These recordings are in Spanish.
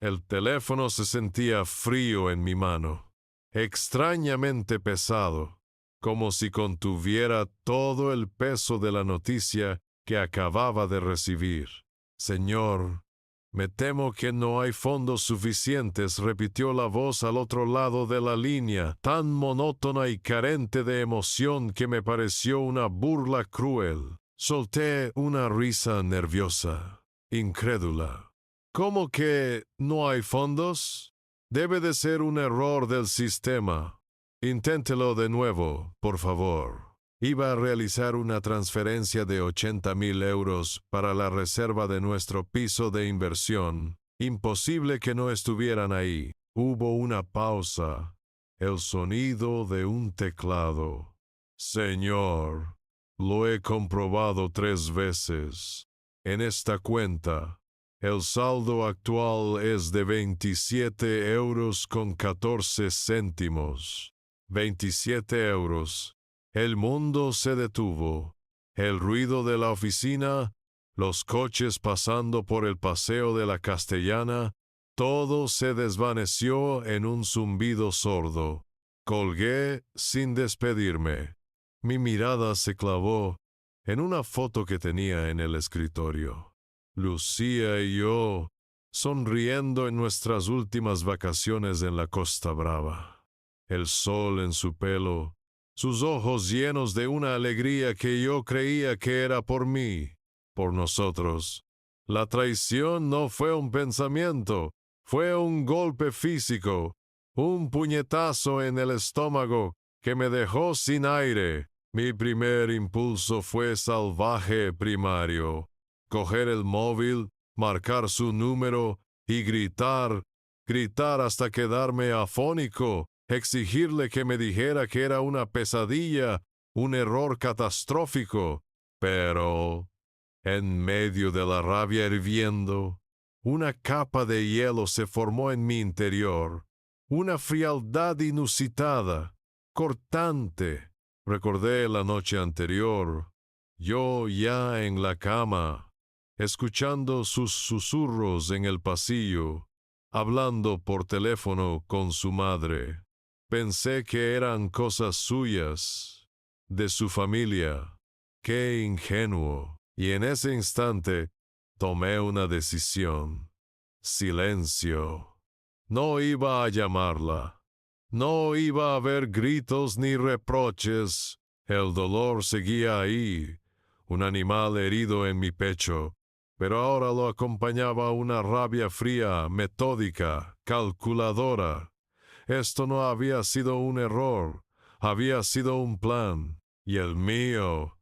El teléfono se sentía frío en mi mano, extrañamente pesado, como si contuviera todo el peso de la noticia que acababa de recibir. Señor, me temo que no hay fondos suficientes, repitió la voz al otro lado de la línea, tan monótona y carente de emoción que me pareció una burla cruel. Solté una risa nerviosa, incrédula. ¿Cómo que no hay fondos? Debe de ser un error del sistema. Inténtelo de nuevo, por favor. Iba a realizar una transferencia de 80,000 euros para la reserva de nuestro piso de inversión. Imposible que no estuvieran ahí. Hubo una pausa. El sonido de un teclado. Señor, lo he comprobado 3 veces. En esta cuenta, el saldo actual es de 27 euros con 14 céntimos. 27 euros. El mundo se detuvo. El ruido de la oficina, los coches pasando por el paseo de la Castellana, todo se desvaneció en un zumbido sordo. Colgué sin despedirme. Mi mirada se clavó en una foto que tenía en el escritorio. Lucía y yo, sonriendo en nuestras últimas vacaciones en la Costa Brava. El sol en su pelo, sus ojos llenos de una alegría que yo creía que era por mí, por nosotros. La traición no fue un pensamiento, fue un golpe físico, un puñetazo en el estómago que me dejó sin aire. Mi primer impulso fue salvaje primario. Coger el móvil, marcar su número y gritar hasta quedarme afónico, exigirle que me dijera que era una pesadilla, un error catastrófico. Pero, en medio de la rabia hirviendo, una capa de hielo se formó en mi interior, una frialdad inusitada, cortante. Recordé la noche anterior, yo ya en la cama, escuchando sus susurros en el pasillo, hablando por teléfono con su madre. Pensé que eran cosas suyas, de su familia. ¡Qué ingenuo! Y en ese instante tomé una decisión. Silencio. No iba a llamarla. No iba a haber gritos ni reproches. El dolor seguía ahí, un animal herido en mi pecho, pero ahora lo acompañaba una rabia fría, metódica, calculadora. Esto no había sido un error, había sido un plan, y el mío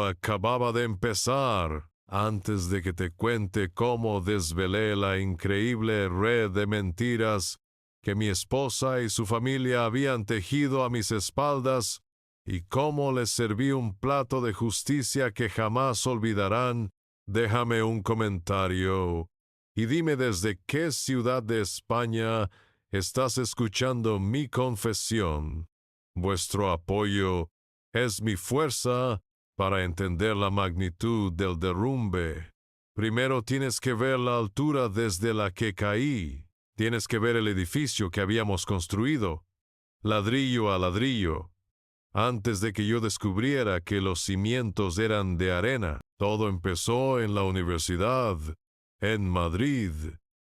acababa de empezar. Antes de que te cuente cómo desvelé la increíble red de mentiras que mi esposa y su familia habían tejido a mis espaldas, y cómo les serví un plato de justicia que jamás olvidarán, déjame un comentario y dime desde qué ciudad de España estás escuchando mi confesión. Vuestro apoyo es mi fuerza para entender la magnitud del derrumbe. Primero tienes que ver la altura desde la que caí. Tienes que ver el edificio que habíamos construido, ladrillo a ladrillo, antes de que yo descubriera que los cimientos eran de arena. Todo empezó en la universidad, en Madrid.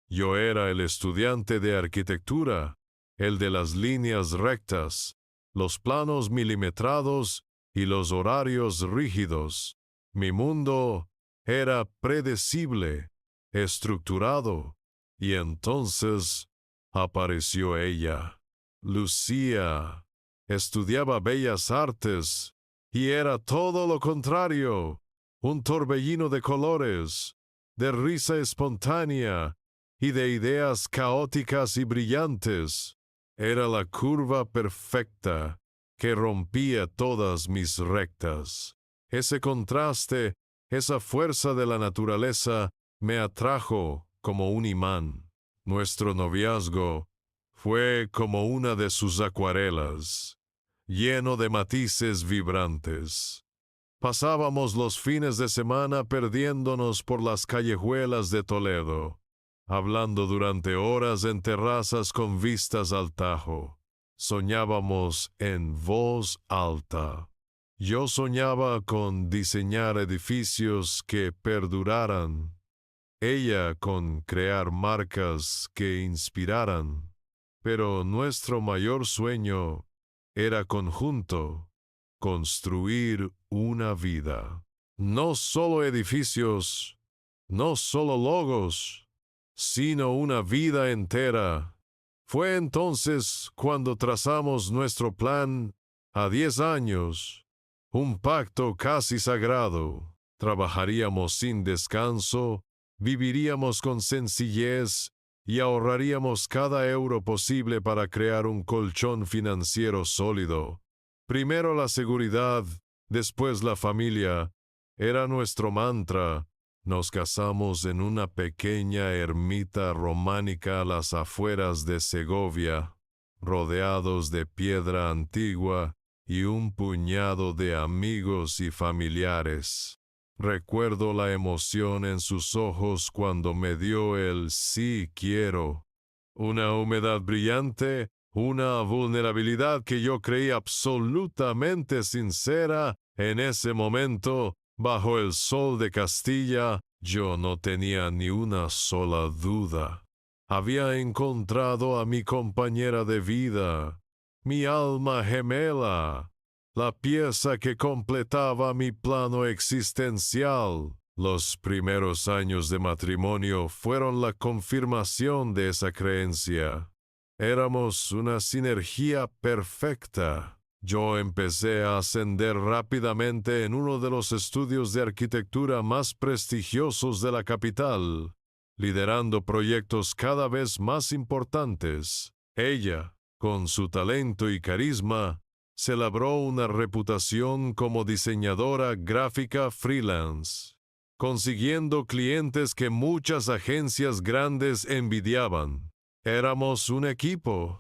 Yo era el estudiante de arquitectura, el de las líneas rectas, los planos milimetrados y los horarios rígidos. Mi mundo era predecible, estructurado, y entonces apareció ella. Lucía estudiaba bellas artes y era todo lo contrario, un torbellino de colores, de risa espontánea y de ideas caóticas y brillantes. Era la curva perfecta que rompía todas mis rectas. Ese contraste, esa fuerza de la naturaleza me atrajo como un imán. Nuestro noviazgo fue como una de sus acuarelas, lleno de matices vibrantes. Pasábamos los fines de semana perdiéndonos por las callejuelas de Toledo, hablando durante horas en terrazas con vistas al Tajo. Soñábamos en voz alta. Yo soñaba con diseñar edificios que perduraran. Ella con crear marcas que inspiraran. Pero nuestro mayor sueño era conjunto, construir una vida. No solo edificios, no solo logos, sino una vida entera. Fue entonces cuando trazamos nuestro plan a 10 años, un pacto casi sagrado. Trabajaríamos sin descanso, viviríamos con sencillez y ahorraríamos cada euro posible para crear un colchón financiero sólido. Primero la seguridad, después la familia, era nuestro mantra. Nos casamos en una pequeña ermita románica a las afueras de Segovia, rodeados de piedra antigua y un puñado de amigos y familiares. Recuerdo la emoción en sus ojos cuando me dio el sí quiero. Una humedad brillante, una vulnerabilidad que yo creí absolutamente sincera en ese momento. Bajo el sol de Castilla, yo no tenía ni una sola duda. Había encontrado a mi compañera de vida, mi alma gemela, la pieza que completaba mi plano existencial. Los primeros años de matrimonio fueron la confirmación de esa creencia. Éramos una sinergia perfecta. Yo empecé a ascender rápidamente en uno de los estudios de arquitectura más prestigiosos de la capital, liderando proyectos cada vez más importantes. Ella, con su talento y carisma, se labró una reputación como diseñadora gráfica freelance, consiguiendo clientes que muchas agencias grandes envidiaban. Éramos un equipo.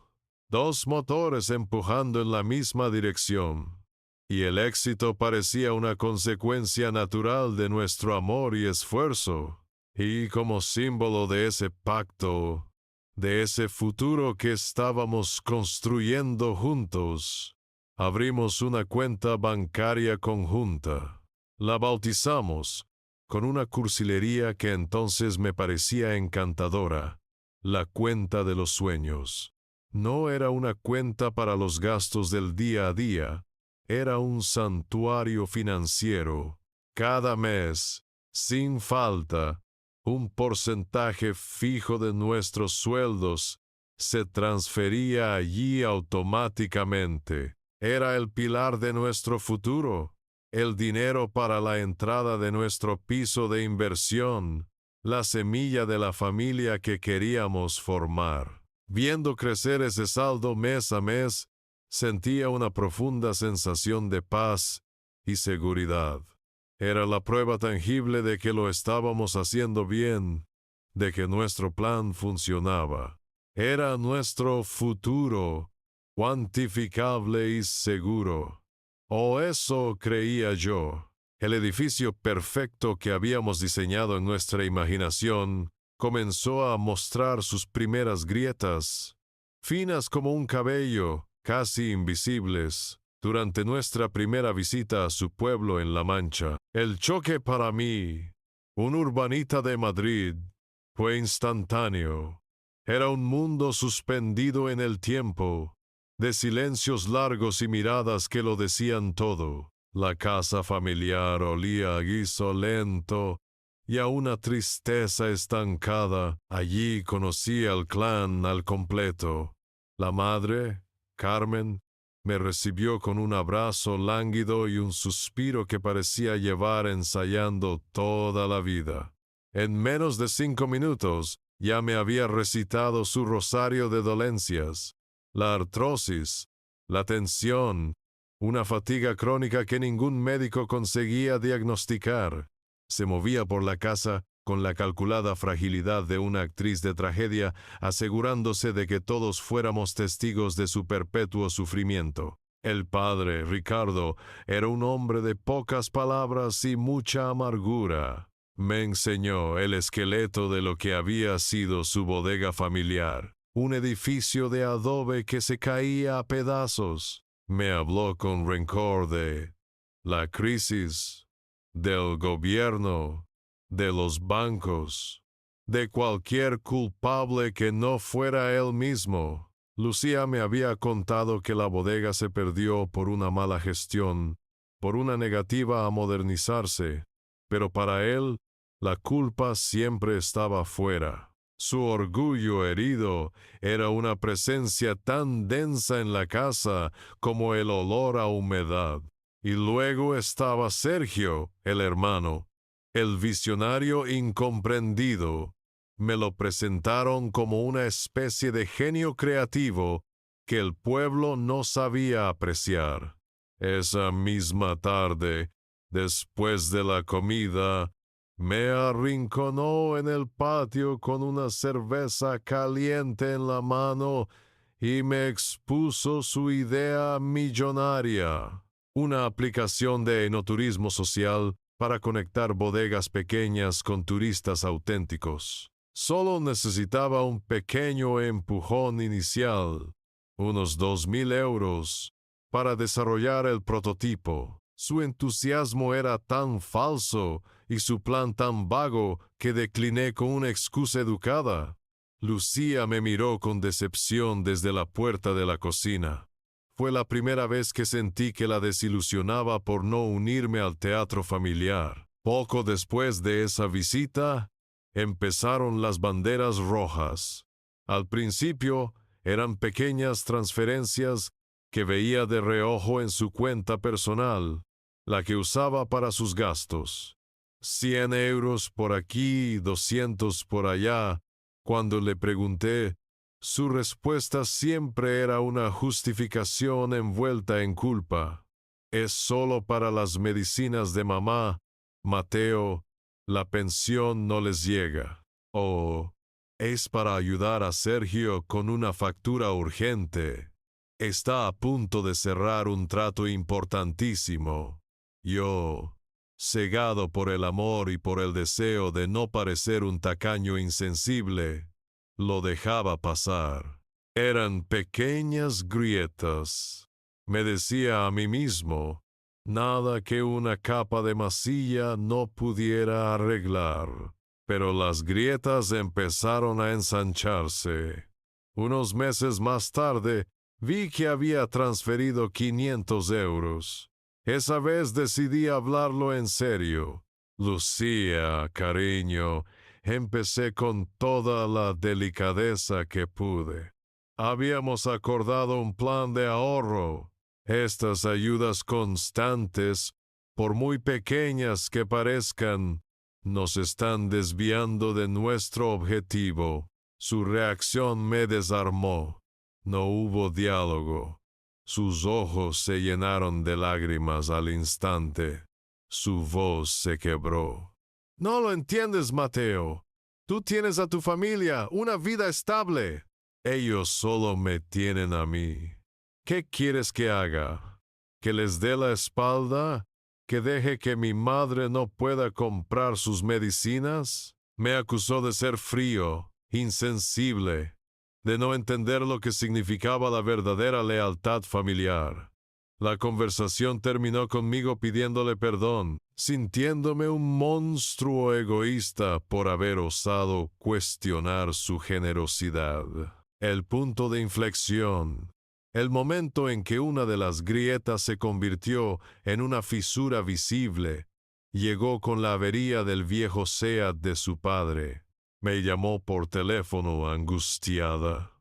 Dos motores empujando en la misma dirección, y el éxito parecía una consecuencia natural de nuestro amor y esfuerzo, y como símbolo de ese pacto, de ese futuro que estábamos construyendo juntos, abrimos una cuenta bancaria conjunta. La bautizamos con una cursilería que entonces me parecía encantadora, la cuenta de los sueños. No era una cuenta para los gastos del día a día, era un santuario financiero. Cada mes, sin falta, un porcentaje fijo de nuestros sueldos se transfería allí automáticamente. Era el pilar de nuestro futuro, el dinero para la entrada de nuestro piso de inversión, la semilla de la familia que queríamos formar. Viendo crecer ese saldo mes a mes, sentía una profunda sensación de paz y seguridad. Era la prueba tangible de que lo estábamos haciendo bien, de que nuestro plan funcionaba. Era nuestro futuro, cuantificable y seguro. O eso creía yo. El edificio perfecto que habíamos diseñado en nuestra imaginación comenzó a mostrar sus primeras grietas, finas como un cabello, casi invisibles, durante nuestra primera visita a su pueblo en La Mancha. El choque para mí, un urbanita de Madrid, fue instantáneo. Era un mundo suspendido en el tiempo, de silencios largos y miradas que lo decían todo. La casa familiar olía a guiso lento y a una tristeza estancada. Allí conocí al clan al completo. La madre, Carmen, me recibió con un abrazo lánguido y un suspiro que parecía llevar ensayando toda la vida. En menos de 5 minutos ya me había recitado su rosario de dolencias, la artrosis, la tensión, una fatiga crónica que ningún médico conseguía diagnosticar. Se movía por la casa con la calculada fragilidad de una actriz de tragedia, asegurándose de que todos fuéramos testigos de su perpetuo sufrimiento. El padre, Ricardo, era un hombre de pocas palabras y mucha amargura. Me enseñó el esqueleto de lo que había sido su bodega familiar, un edificio de adobe que se caía a pedazos. Me habló con rencor de la crisis, del gobierno, de los bancos, de cualquier culpable que no fuera él mismo. Lucía me había contado que la bodega se perdió por una mala gestión, por una negativa a modernizarse, pero para él la culpa siempre estaba fuera. Su orgullo herido era una presencia tan densa en la casa como el olor a humedad. Y luego estaba Sergio, el hermano, el visionario incomprendido. Me lo presentaron como una especie de genio creativo que el pueblo no sabía apreciar. Esa misma tarde, después de la comida, me arrinconó en el patio con una cerveza caliente en la mano y me expuso su idea millonaria, una aplicación de enoturismo social para conectar bodegas pequeñas con turistas auténticos. Solo necesitaba un pequeño empujón inicial, unos 2.000 euros, para desarrollar el prototipo. Su entusiasmo era tan falso y su plan tan vago que decliné con una excusa educada. Lucía me miró con decepción desde la puerta de la cocina. Fue la primera vez que sentí que la desilusionaba por no unirme al teatro familiar. Poco después de esa visita, empezaron las banderas rojas. Al principio eran pequeñas transferencias que veía de reojo en su cuenta personal, la que usaba para sus gastos. 100 euros por aquí, 200 por allá. Cuando le pregunté, su respuesta siempre era una justificación envuelta en culpa. Es solo para las medicinas de mamá, Mateo, la pensión no les llega. O es para ayudar a Sergio con una factura urgente. Está a punto de cerrar un trato importantísimo. Yo, cegado por el amor y por el deseo de no parecer un tacaño insensible, lo dejaba pasar. Eran pequeñas grietas. Me decía a mí mismo, nada que una capa de masilla no pudiera arreglar. Pero las grietas empezaron a ensancharse. Unos meses más tarde, vi que había transferido 500 euros. Esa vez decidí hablarlo en serio. Lucía, cariño, empecé con toda la delicadeza que pude. Habíamos acordado un plan de ahorro. Estas ayudas constantes, por muy pequeñas que parezcan, nos están desviando de nuestro objetivo. Su reacción me desarmó. No hubo diálogo. Sus ojos se llenaron de lágrimas al instante. Su voz se quebró. No lo entiendes, Mateo. Tú tienes a tu familia, una vida estable. Ellos solo me tienen a mí. ¿Qué quieres que haga? ¿Que les dé la espalda? ¿Que deje que mi madre no pueda comprar sus medicinas? Me acusó de ser frío, insensible, de no entender lo que significaba la verdadera lealtad familiar. La conversación terminó conmigo pidiéndole perdón, sintiéndome un monstruo egoísta por haber osado cuestionar su generosidad. El punto de inflexión, el momento en que una de las grietas se convirtió en una fisura visible, llegó con la avería del viejo Seat de su padre. Me llamó por teléfono angustiada.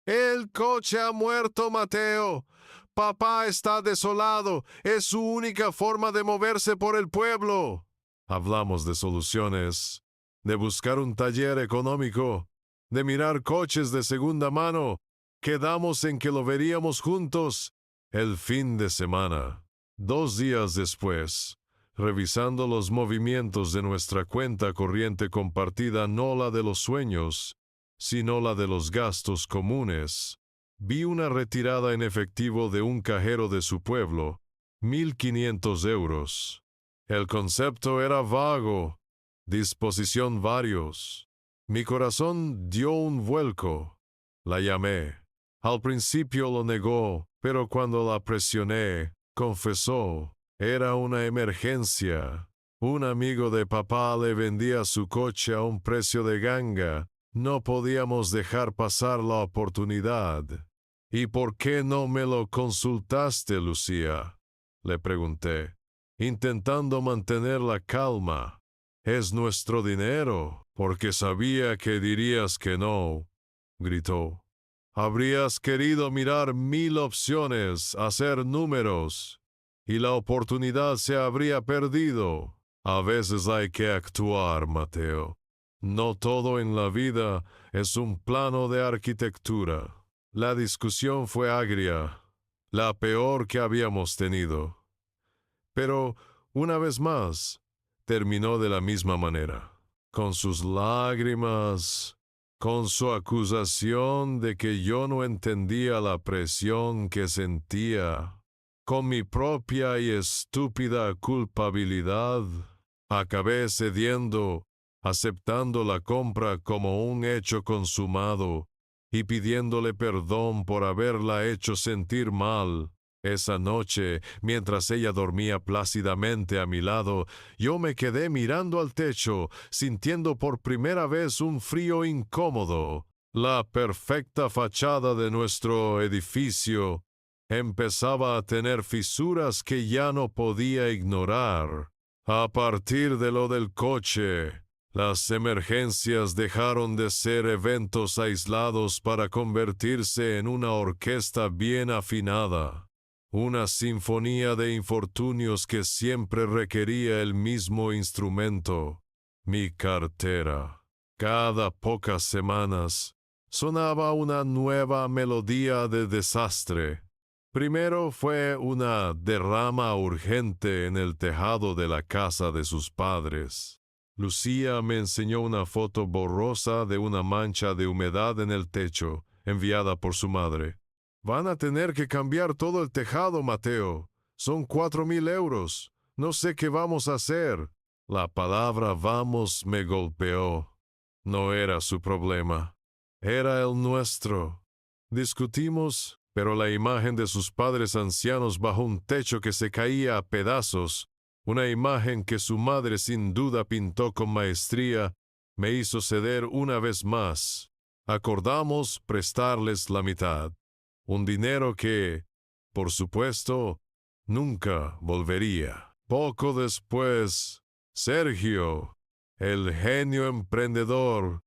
El coche ha muerto, Mateo. Papá está desolado. Es su única forma de moverse por el pueblo. Hablamos de soluciones, de buscar un taller económico, de mirar coches de segunda mano. Quedamos en que lo veríamos juntos el fin de semana. 2 días después, revisando los movimientos de nuestra cuenta corriente compartida, no la de los sueños, sino la de los gastos comunes, vi una retirada en efectivo de un cajero de su pueblo, 1.500 euros. El concepto era vago, disposición varios. Mi corazón dio un vuelco. La llamé. Al principio lo negó, pero cuando la presioné, confesó. Era una emergencia. Un amigo de papá le vendía su coche a un precio de ganga. No podíamos dejar pasar la oportunidad. ¿Y por qué no me lo consultaste, Lucía?, le pregunté, intentando mantener la calma. Es nuestro dinero, porque sabía que dirías que no, gritó. Habrías querido mirar 1000 opciones, hacer números, y la oportunidad se habría perdido. A veces hay que actuar, Mateo. No todo en la vida es un plano de arquitectura. La discusión fue agria, la peor que habíamos tenido. Pero, una vez más, terminó de la misma manera, con sus lágrimas, con su acusación de que yo no entendía la presión que sentía, con mi propia y estúpida culpabilidad. Acabé cediendo, aceptando la compra como un hecho consumado y pidiéndole perdón por haberla hecho sentir mal. Esa noche, mientras ella dormía plácidamente a mi lado, yo me quedé mirando al techo, sintiendo por primera vez un frío incómodo. La perfecta fachada de nuestro edificio empezaba a tener fisuras que ya no podía ignorar. A partir de lo del coche, las emergencias dejaron de ser eventos aislados para convertirse en una orquesta bien afinada. Una sinfonía de infortunios que siempre requería el mismo instrumento, mi cartera. Cada pocas semanas sonaba una nueva melodía de desastre. Primero fue una derrama urgente en el tejado de la casa de sus padres. Lucía me enseñó una foto borrosa de una mancha de humedad en el techo, enviada por su madre. Van a tener que cambiar todo el tejado, Mateo. Son 4000 euros. No sé qué vamos a hacer. La palabra vamos me golpeó. No era su problema. Era el nuestro. Discutimos, pero la imagen de sus padres ancianos bajo un techo que se caía a pedazos, una imagen que su madre sin duda pintó con maestría, me hizo ceder una vez más. Acordamos prestarles la mitad. Un dinero que, por supuesto, nunca volvería. Poco después, Sergio, el genio emprendedor,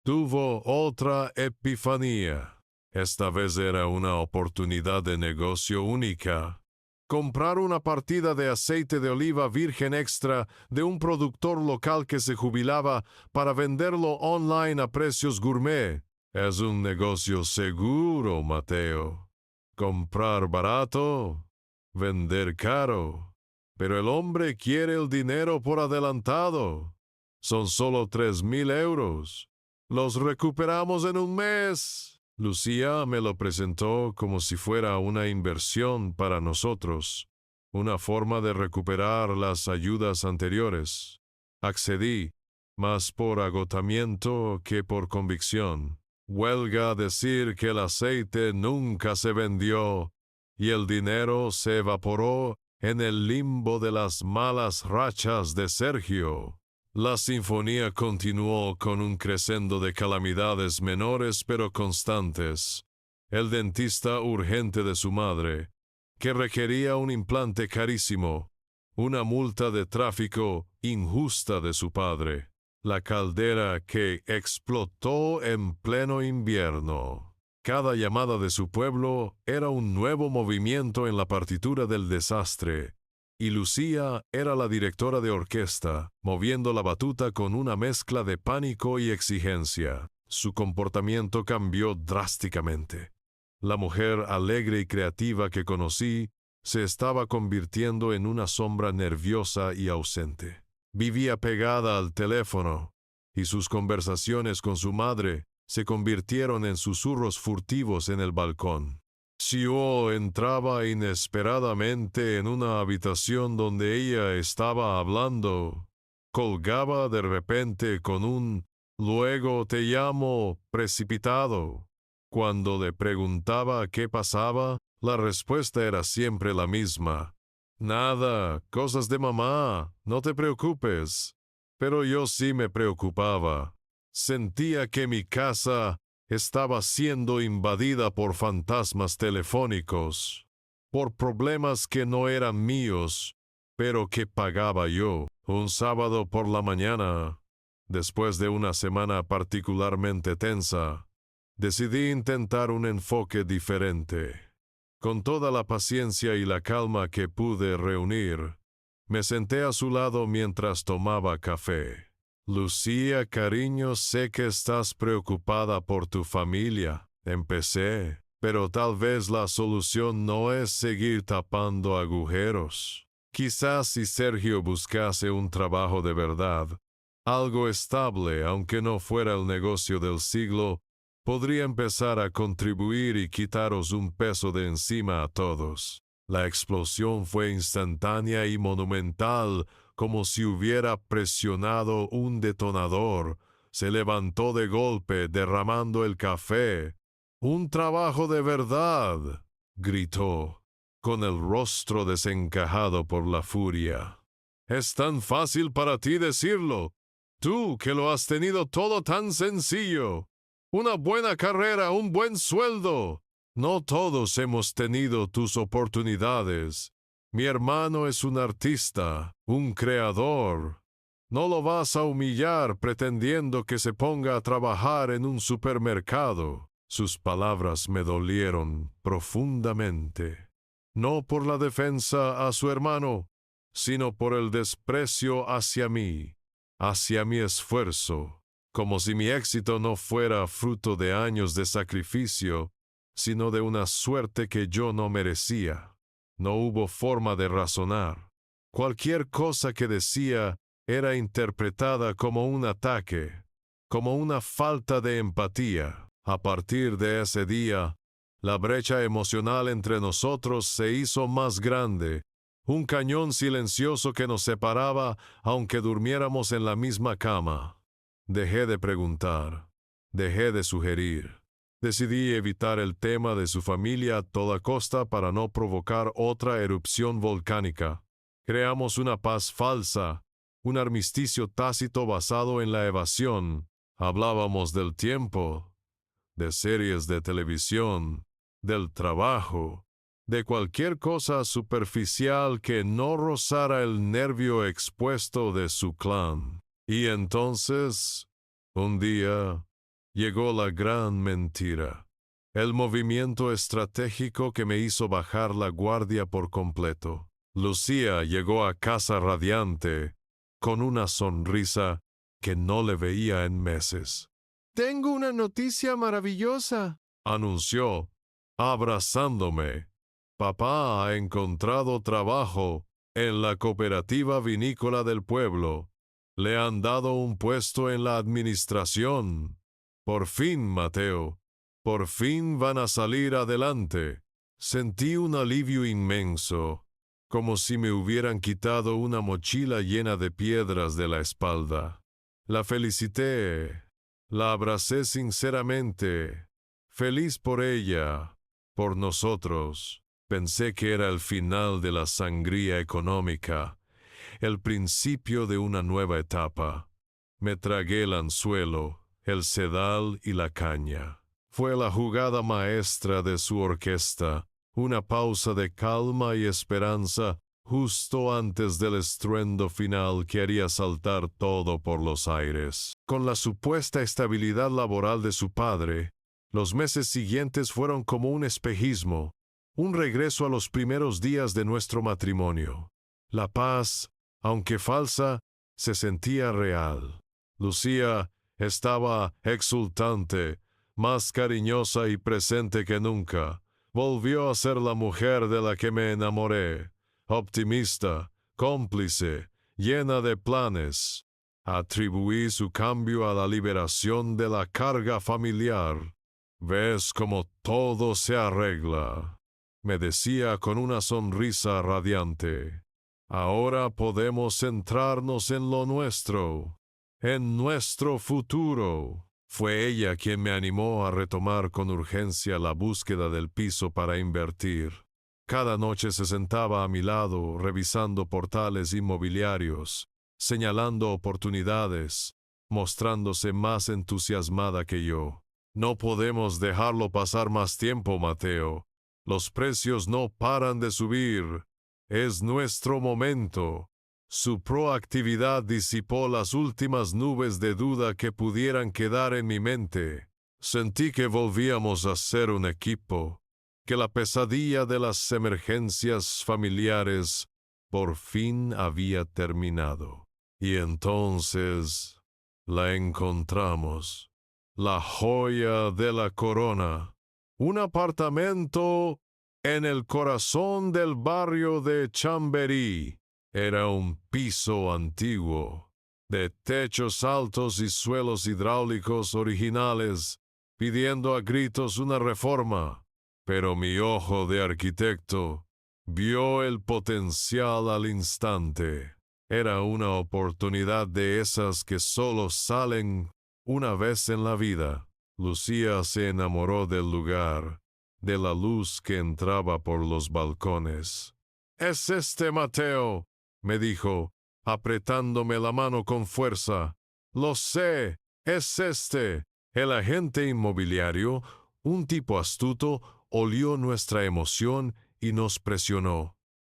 tuvo otra epifanía. Esta vez era una oportunidad de negocio única. Comprar una partida de aceite de oliva virgen extra de un productor local que se jubilaba para venderlo online a precios gourmet. Es un negocio seguro, Mateo. Comprar barato, vender caro. Pero el hombre quiere el dinero por adelantado. Son solo 3000 euros. Los recuperamos en un mes. Lucía me lo presentó como si fuera una inversión para nosotros, una forma de recuperar las ayudas anteriores. Accedí, más por agotamiento que por convicción. Huelga decir que el aceite nunca se vendió y el dinero se evaporó en el limbo de las malas rachas de Sergio. La sinfonía continuó con un crescendo de calamidades menores pero constantes. El dentista urgente de su madre, que requería un implante carísimo, una multa de tráfico injusta de su padre, la caldera que explotó en pleno invierno. Cada llamada de su pueblo era un nuevo movimiento en la partitura del desastre, y Lucía era la directora de orquesta, moviendo la batuta con una mezcla de pánico y exigencia. Su comportamiento cambió drásticamente. La mujer alegre y creativa que conocí se estaba convirtiendo en una sombra nerviosa y ausente. Vivía pegada al teléfono, y sus conversaciones con su madre se convirtieron en susurros furtivos en el balcón. Si yo entraba inesperadamente en una habitación donde ella estaba hablando, colgaba de repente con un «luego te llamo» precipitado. Cuando le preguntaba qué pasaba, la respuesta era siempre la misma. «Nada, cosas de mamá, no te preocupes». Pero yo sí me preocupaba. Sentía que mi casa estaba siendo invadida por fantasmas telefónicos, por problemas que no eran míos, pero que pagaba yo. Un sábado por la mañana, después de una semana particularmente tensa, decidí intentar un enfoque diferente. Con toda la paciencia y la calma que pude reunir, me senté a su lado mientras tomaba café. «Lucía, cariño, sé que estás preocupada por tu familia», empecé, «pero tal vez la solución no es seguir tapando agujeros. Quizás si Sergio buscase un trabajo de verdad, algo estable, aunque no fuera el negocio del siglo, podría empezar a contribuir y quitaros un peso de encima a todos». La explosión fue instantánea y monumental, como si hubiera presionado un detonador. Se levantó de golpe, derramando el café. «¡Un trabajo de verdad!», gritó, con el rostro desencajado por la furia. «Es tan fácil para ti decirlo. Tú que lo has tenido todo tan sencillo. Una buena carrera, un buen sueldo. No todos hemos tenido tus oportunidades. Mi hermano es un artista, un creador. No lo vas a humillar pretendiendo que se ponga a trabajar en un supermercado». Sus palabras me dolieron profundamente. No por la defensa a su hermano, sino por el desprecio hacia mí, hacia mi esfuerzo, como si mi éxito no fuera fruto de años de sacrificio, sino de una suerte que yo no merecía. No hubo forma de razonar. Cualquier cosa que decía era interpretada como un ataque, como una falta de empatía. A partir de ese día, la brecha emocional entre nosotros se hizo más grande, un cañón silencioso que nos separaba aunque durmiéramos en la misma cama. Dejé de preguntar, dejé de sugerir. Decidí evitar el tema de su familia a toda costa para no provocar otra erupción volcánica. Creamos una paz falsa, un armisticio tácito basado en la evasión. Hablábamos del tiempo, de series de televisión, del trabajo, de cualquier cosa superficial que no rozara el nervio expuesto de su clan. Y entonces, un día, llegó la gran mentira, el movimiento estratégico que me hizo bajar la guardia por completo. Lucía llegó a casa radiante, con una sonrisa que no le veía en meses. «Tengo una noticia maravillosa», anunció, abrazándome. «Papá ha encontrado trabajo en la cooperativa vinícola del pueblo. Le han dado un puesto en la administración. Por fin, Mateo, por fin van a salir adelante». Sentí un alivio inmenso, como si me hubieran quitado una mochila llena de piedras de la espalda. La felicité, la abracé sinceramente, feliz por ella, por nosotros. Pensé que era el final de la sangría económica, el principio de una nueva etapa. Me tragué el anzuelo, el sedal y la caña. Fue la jugada maestra de su orquesta, una pausa de calma y esperanza justo antes del estruendo final que haría saltar todo por los aires. Con la supuesta estabilidad laboral de su padre, los meses siguientes fueron como un espejismo, un regreso a los primeros días de nuestro matrimonio. La paz, aunque falsa, se sentía real. Lucía estaba exultante, más cariñosa y presente que nunca. Volvió a ser la mujer de la que me enamoré, optimista, cómplice, llena de planes. Atribuí su cambio a la liberación de la carga familiar. «¿Ves cómo todo se arregla?», me decía con una sonrisa radiante. Ahora podemos centrarnos en lo nuestro, en nuestro futuro. Fue ella quien me animó a retomar con urgencia la búsqueda del piso para invertir. Cada noche se sentaba a mi lado revisando portales inmobiliarios, señalando oportunidades, mostrándose más entusiasmada que yo. No podemos dejarlo pasar más tiempo, Mateo. Los precios no paran de subir. Es nuestro momento. Su proactividad disipó las últimas nubes de duda que pudieran quedar en mi mente. Sentí que volvíamos a ser un equipo, que la pesadilla de las emergencias familiares por fin había terminado. Y entonces la encontramos, la joya de la corona, un apartamento en el corazón del barrio de Chamberí. Era un piso antiguo, de techos altos y suelos hidráulicos originales, pidiendo a gritos una reforma. Pero mi ojo de arquitecto vio el potencial al instante. Era una oportunidad de esas que solo salen una vez en la vida. Lucía se enamoró del lugar, de la luz que entraba por los balcones. «Es este, Mateo», me dijo, apretándome la mano con fuerza. «Lo sé, es este». El agente inmobiliario, un tipo astuto, olió nuestra emoción y nos presionó.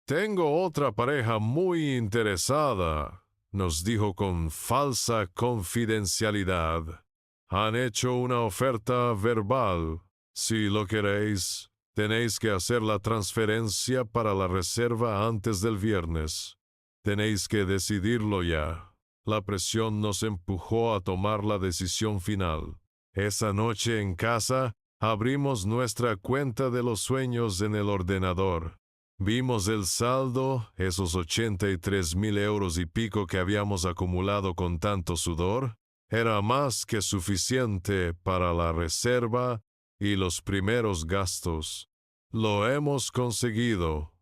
«Tengo otra pareja muy interesada», nos dijo con falsa confidencialidad. «Han hecho una oferta verbal. Si lo queréis, tenéis que hacer la transferencia para la reserva antes del viernes. Tenéis que decidirlo ya». La presión nos empujó a tomar la decisión final. Esa noche en casa, abrimos nuestra cuenta de los sueños en el ordenador. Vimos el saldo, esos 83,000 euros y pico que habíamos acumulado con tanto sudor. Era más que suficiente para la reserva y los primeros gastos. «Lo hemos conseguido»,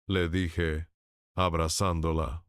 le dije, abrazándola.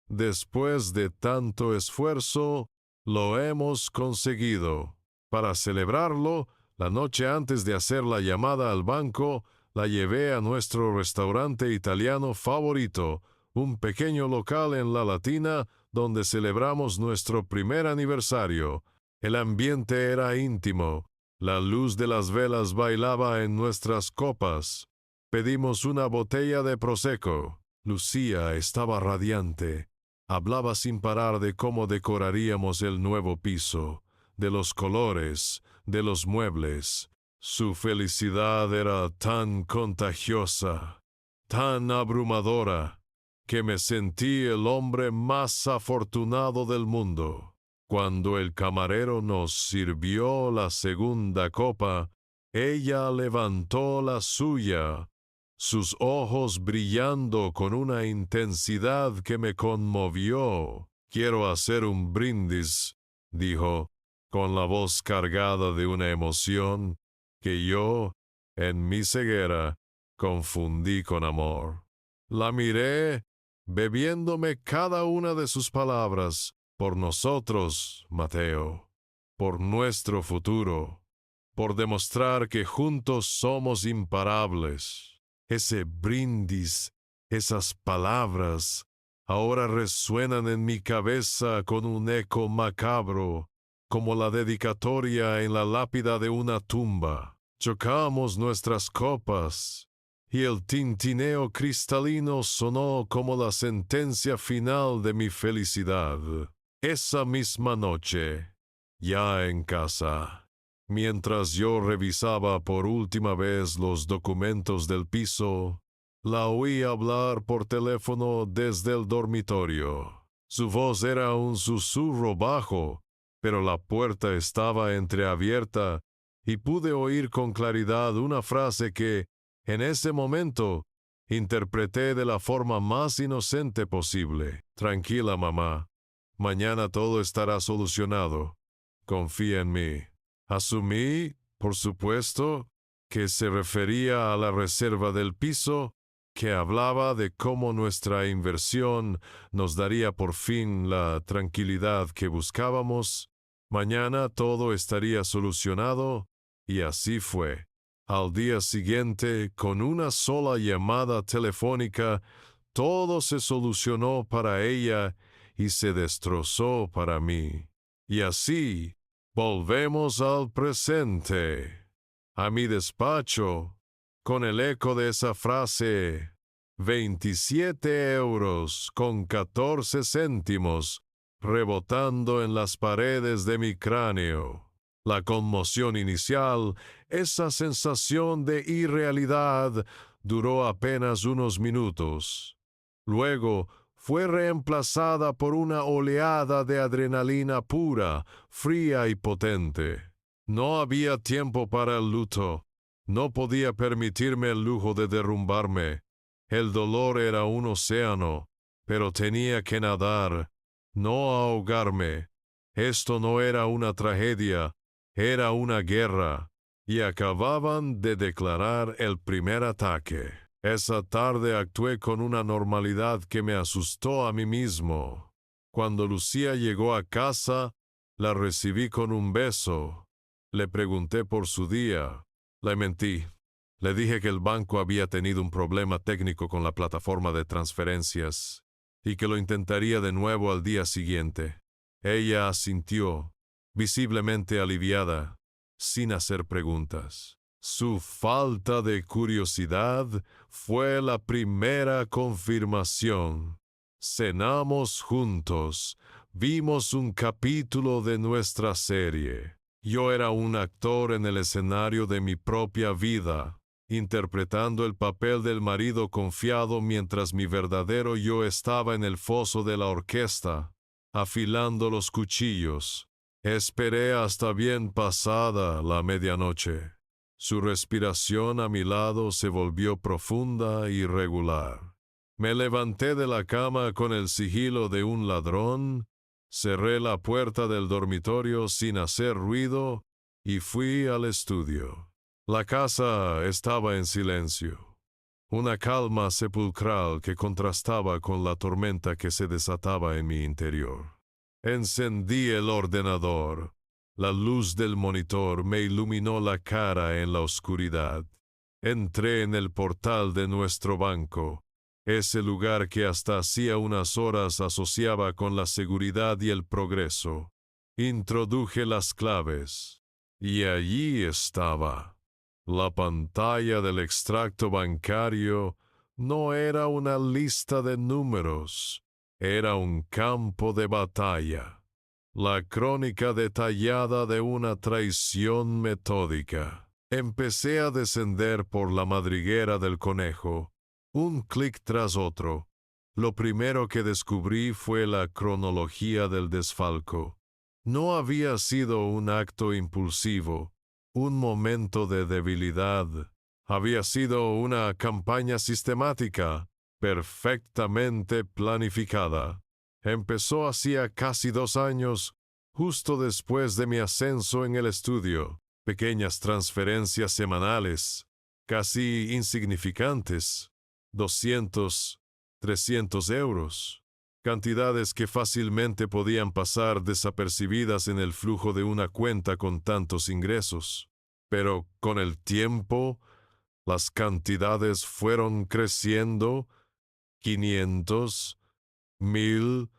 «Después de tanto esfuerzo, lo hemos conseguido». Para celebrarlo, la noche antes de hacer la llamada al banco, la llevé a nuestro restaurante italiano favorito, un pequeño local en La Latina donde celebramos nuestro primer aniversario. El ambiente era íntimo. La luz de las velas bailaba en nuestras copas. Pedimos una botella de Prosecco. Lucía estaba radiante. Hablaba sin parar de cómo decoraríamos el nuevo piso, de los colores, de los muebles. Su felicidad era tan contagiosa, tan abrumadora, que me sentí el hombre más afortunado del mundo. Cuando el camarero nos sirvió la segunda copa, ella levantó la suya, sus ojos brillando con una intensidad que me conmovió. «Quiero hacer un brindis», dijo, con la voz cargada de una emoción que yo, en mi ceguera, confundí con amor. La miré, bebiéndome cada una de sus palabras. «Por nosotros, Mateo, por nuestro futuro, por demostrar que juntos somos imparables». Ese brindis, esas palabras, ahora resuenan en mi cabeza con un eco macabro, como la dedicatoria en la lápida de una tumba. Chocamos nuestras copas, y el tintineo cristalino sonó como la sentencia final de mi felicidad. Esa misma noche, ya en casa, mientras yo revisaba por última vez los documentos del piso, la oí hablar por teléfono desde el dormitorio. Su voz era un susurro bajo, pero la puerta estaba entreabierta y pude oír con claridad una frase que, en ese momento, interpreté de la forma más inocente posible. «Tranquila, mamá. Mañana todo estará solucionado. Confía en mí». Asumí, por supuesto, que se refería a la reserva del piso que hablaba de cómo nuestra inversión nos daría por fin la tranquilidad que buscábamos. Mañana todo estaría solucionado, y así fue. Al día siguiente, con una sola llamada telefónica, todo se solucionó para ella y se destrozó para mí. Y así, volvemos al presente, a mi despacho, con el eco de esa frase, 27 euros con 14 céntimos, rebotando en las paredes de mi cráneo. La conmoción inicial, esa sensación de irrealidad, duró apenas unos minutos. Luego, fue reemplazada por una oleada de adrenalina pura, fría y potente. No había tiempo para el luto. No podía permitirme el lujo de derrumbarme. El dolor era un océano, pero tenía que nadar, no ahogarme. Esto no era una tragedia, era una guerra, y acababan de declarar el primer ataque. Esa tarde actué con una normalidad que me asustó a mí mismo. Cuando Lucía llegó a casa, la recibí con un beso. Le pregunté por su día. Le mentí. Le dije que el banco había tenido un problema técnico con la plataforma de transferencias y que lo intentaría de nuevo al día siguiente. Ella asintió, visiblemente aliviada, sin hacer preguntas. Su falta de curiosidad fue la primera confirmación. Cenamos juntos, vimos un capítulo de nuestra serie. Yo era un actor en el escenario de mi propia vida, interpretando el papel del marido confiado mientras mi verdadero yo estaba en el foso de la orquesta, afilando los cuchillos. Esperé hasta bien pasada la medianoche. Su respiración a mi lado se volvió profunda y regular. Me levanté de la cama con el sigilo de un ladrón, cerré la puerta del dormitorio sin hacer ruido y fui al estudio. La casa estaba en silencio, una calma sepulcral que contrastaba con la tormenta que se desataba en mi interior. Encendí el ordenador. La luz del monitor me iluminó la cara en la oscuridad. Entré en el portal de nuestro banco, ese lugar que hasta hacía unas horas asociaba con la seguridad y el progreso. Introduje las claves, y allí estaba. La pantalla del extracto bancario no era una lista de números, era un campo de batalla. La crónica detallada de una traición metódica. Empecé a descender por la madriguera del conejo, un clic tras otro. Lo primero que descubrí fue la cronología del desfalco. No había sido un acto impulsivo, un momento de debilidad. Había sido una campaña sistemática, perfectamente planificada. Empezó hacía casi 2 años, justo después de mi ascenso en el estudio. Pequeñas transferencias semanales, casi insignificantes, 200, 300 euros. Cantidades que fácilmente podían pasar desapercibidas en el flujo de una cuenta con tantos ingresos. Pero con el tiempo, las cantidades fueron creciendo, 500, 1000,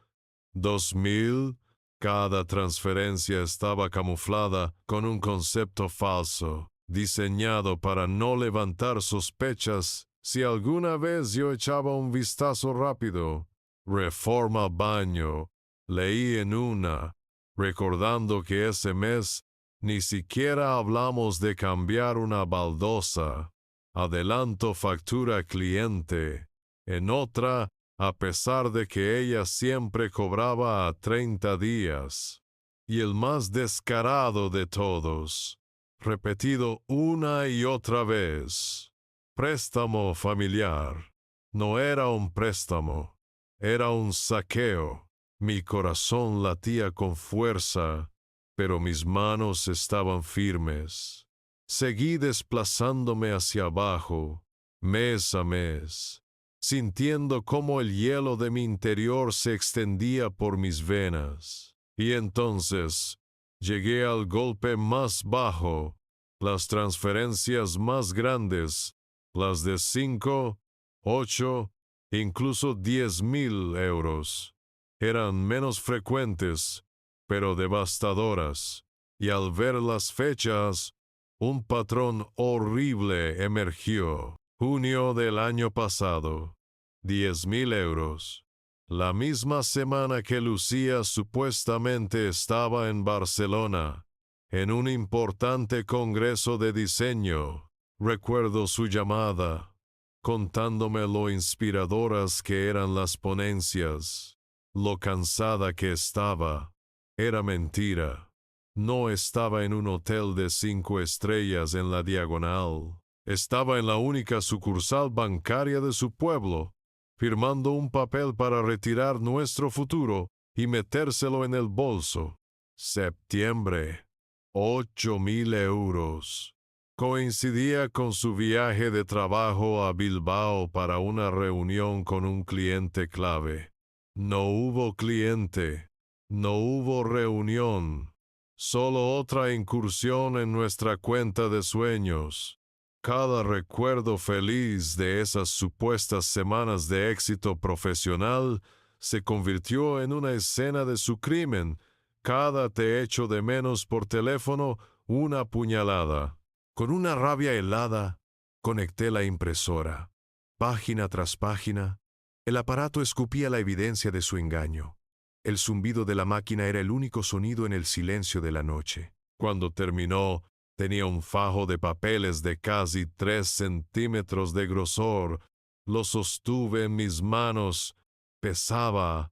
2000. Cada transferencia estaba camuflada con un concepto falso, diseñado para no levantar sospechas si alguna vez yo echaba un vistazo rápido. Reforma baño, leí en una, recordando que ese mes ni siquiera hablamos de cambiar una baldosa. Adelanto factura cliente. En otra, a pesar de que ella siempre cobraba a 30 días. Y el más descarado de todos, repetido una y otra vez. Préstamo familiar. No era un préstamo, era un saqueo. Mi corazón latía con fuerza, pero mis manos estaban firmes. Seguí desplazándome hacia abajo, mes a mes, sintiendo cómo el hielo de mi interior se extendía por mis venas. Y entonces llegué al golpe más bajo, las transferencias más grandes, las de 5, 8, incluso 10,000 euros. Eran menos frecuentes, pero devastadoras, y al ver las fechas, un patrón horrible emergió. Junio del año pasado, 10,000 euros. La misma semana que Lucía supuestamente estaba en Barcelona, en un importante congreso de diseño. Recuerdo su llamada, contándome lo inspiradoras que eran las ponencias, lo cansada que estaba. Era mentira. No estaba en un hotel de 5 estrellas en la Diagonal. Estaba en la única sucursal bancaria de su pueblo, firmando un papel para retirar nuestro futuro y metérselo en el bolso. Septiembre. 8,000 euros. Coincidía con su viaje de trabajo a Bilbao para una reunión con un cliente clave. No hubo cliente. No hubo reunión. Solo otra incursión en nuestra cuenta de sueños. Cada recuerdo feliz de esas supuestas semanas de éxito profesional se convirtió en una escena de su crimen. Cada te echo de menos por teléfono una puñalada. Con una rabia helada, conecté la impresora. Página tras página, el aparato escupía la evidencia de su engaño. El zumbido de la máquina era el único sonido en el silencio de la noche. Cuando terminó, tenía un fajo de papeles de casi 3 centímetros de grosor. Lo sostuve en mis manos. Pesaba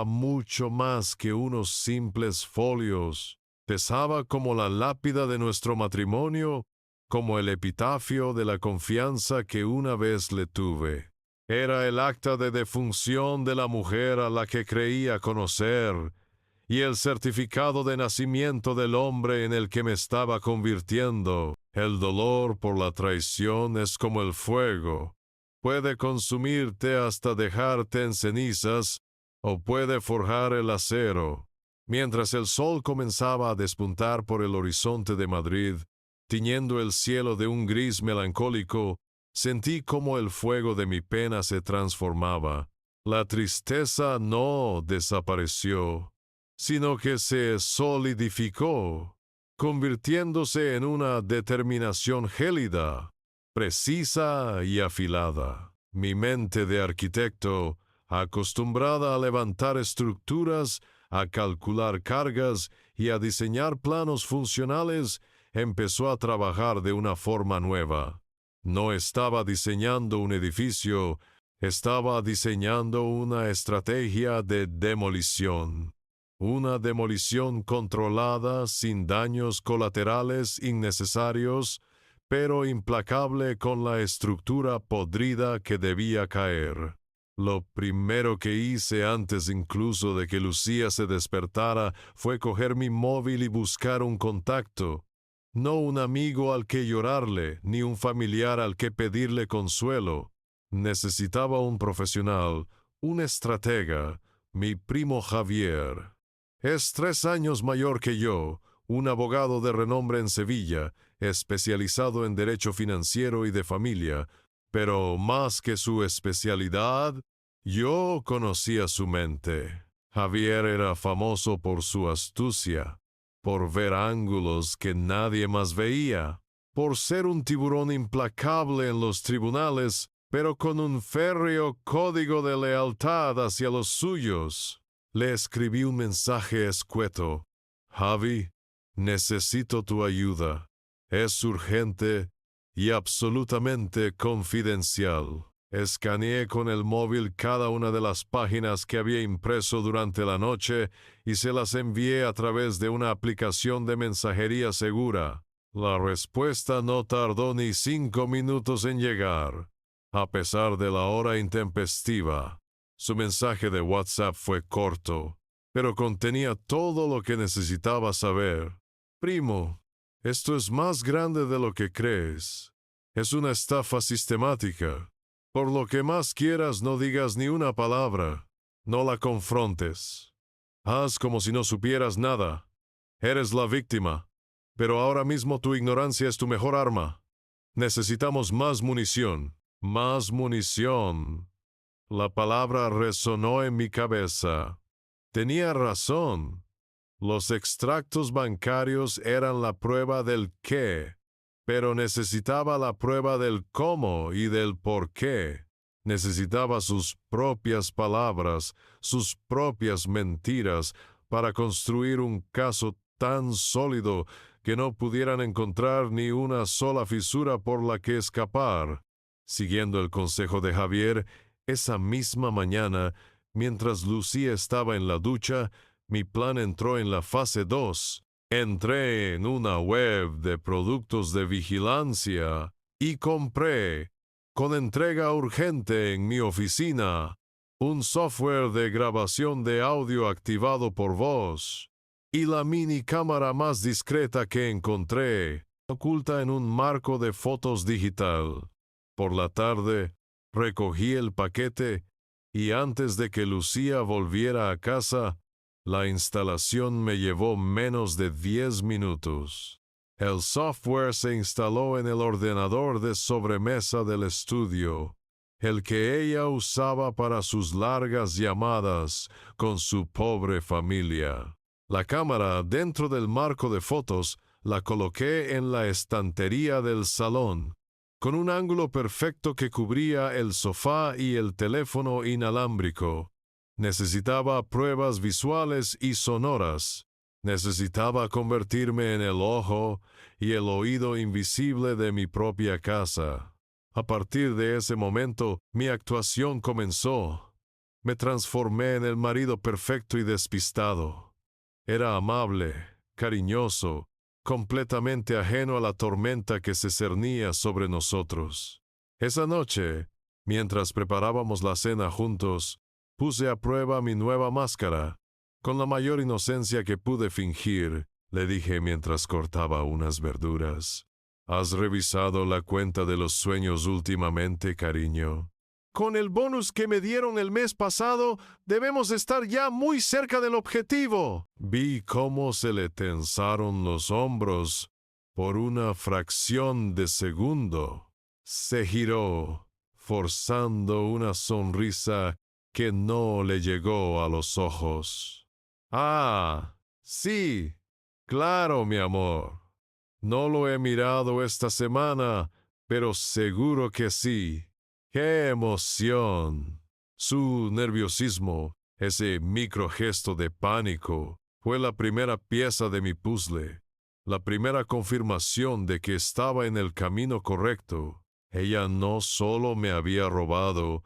mucho más que unos simples folios. Pesaba como la lápida de nuestro matrimonio, como el epitafio de la confianza que una vez le tuve. Era el acta de defunción de la mujer a la que creía conocer, y el certificado de nacimiento del hombre en el que me estaba convirtiendo. El dolor por la traición es como el fuego. Puede consumirte hasta dejarte en cenizas, o puede forjar el acero. Mientras el sol comenzaba a despuntar por el horizonte de Madrid, tiñendo el cielo de un gris melancólico, sentí cómo el fuego de mi pena se transformaba. La tristeza no desapareció, sino que se solidificó, convirtiéndose en una determinación gélida, precisa y afilada. Mi mente de arquitecto, acostumbrada a levantar estructuras, a calcular cargas y a diseñar planos funcionales, empezó a trabajar de una forma nueva. No estaba diseñando un edificio, estaba diseñando una estrategia de demolición. Una demolición controlada, sin daños colaterales innecesarios, pero implacable con la estructura podrida que debía caer. Lo primero que hice antes incluso de que Lucía se despertara fue coger mi móvil y buscar un contacto. No un amigo al que llorarle, ni un familiar al que pedirle consuelo. Necesitaba un profesional, un estratega, mi primo Javier. Es 3 años mayor que yo, un abogado de renombre en Sevilla, especializado en derecho financiero y de familia, pero más que su especialidad, yo conocía su mente. Javier era famoso por su astucia, por ver ángulos que nadie más veía, por ser un tiburón implacable en los tribunales, pero con un férreo código de lealtad hacia los suyos. Le escribí un mensaje escueto. Javi, necesito tu ayuda. Es urgente y absolutamente confidencial. Escaneé con el móvil cada una de las páginas que había impreso durante la noche y se las envié a través de una aplicación de mensajería segura. La respuesta no tardó ni 5 minutos en llegar, a pesar de la hora intempestiva. Su mensaje de WhatsApp fue corto, pero contenía todo lo que necesitaba saber. Primo, esto es más grande de lo que crees. Es una estafa sistemática. Por lo que más quieras, no digas ni una palabra. No la confrontes. Haz como si no supieras nada. Eres la víctima. Pero ahora mismo tu ignorancia es tu mejor arma. Necesitamos más munición. Más munición. La palabra resonó en mi cabeza. Tenía razón. Los extractos bancarios eran la prueba del qué, pero necesitaba la prueba del cómo y del por qué. Necesitaba sus propias palabras, sus propias mentiras, para construir un caso tan sólido que no pudieran encontrar ni una sola fisura por la que escapar. Siguiendo el consejo de Javier, esa misma mañana, mientras Lucía estaba en la ducha, mi plan entró en la fase 2. Entré en una web de productos de vigilancia y compré, con entrega urgente en mi oficina, un software de grabación de audio activado por voz y la mini cámara más discreta que encontré, oculta en un marco de fotos digital. Por la tarde, recogí el paquete y antes de que Lucía volviera a casa, la instalación me llevó menos de 10 minutos. El software se instaló en el ordenador de sobremesa del estudio, el que ella usaba para sus largas llamadas con su pobre familia. La cámara dentro del marco de fotos la coloqué en la estantería del salón, con un ángulo perfecto que cubría el sofá y el teléfono inalámbrico. Necesitaba pruebas visuales y sonoras. Necesitaba convertirme en el ojo y el oído invisible de mi propia casa. A partir de ese momento, mi actuación comenzó. Me transformé en el marido perfecto y despistado. Era amable, cariñoso, completamente ajeno a la tormenta que se cernía sobre nosotros. Esa noche, mientras preparábamos la cena juntos, puse a prueba mi nueva máscara. Con la mayor inocencia que pude fingir, le dije mientras cortaba unas verduras: ¿Has revisado la cuenta de los sueños últimamente, cariño? Con el bonus que me dieron el mes pasado, debemos estar ya muy cerca del objetivo. Vi cómo se le tensaron los hombros por una fracción de segundo. Se giró, forzando una sonrisa que no le llegó a los ojos. Ah, sí, claro, mi amor. No lo he mirado esta semana, pero seguro que sí. ¡Qué emoción! Su nerviosismo, ese microgesto de pánico, fue la primera pieza de mi puzzle, la primera confirmación de que estaba en el camino correcto. Ella no solo me había robado,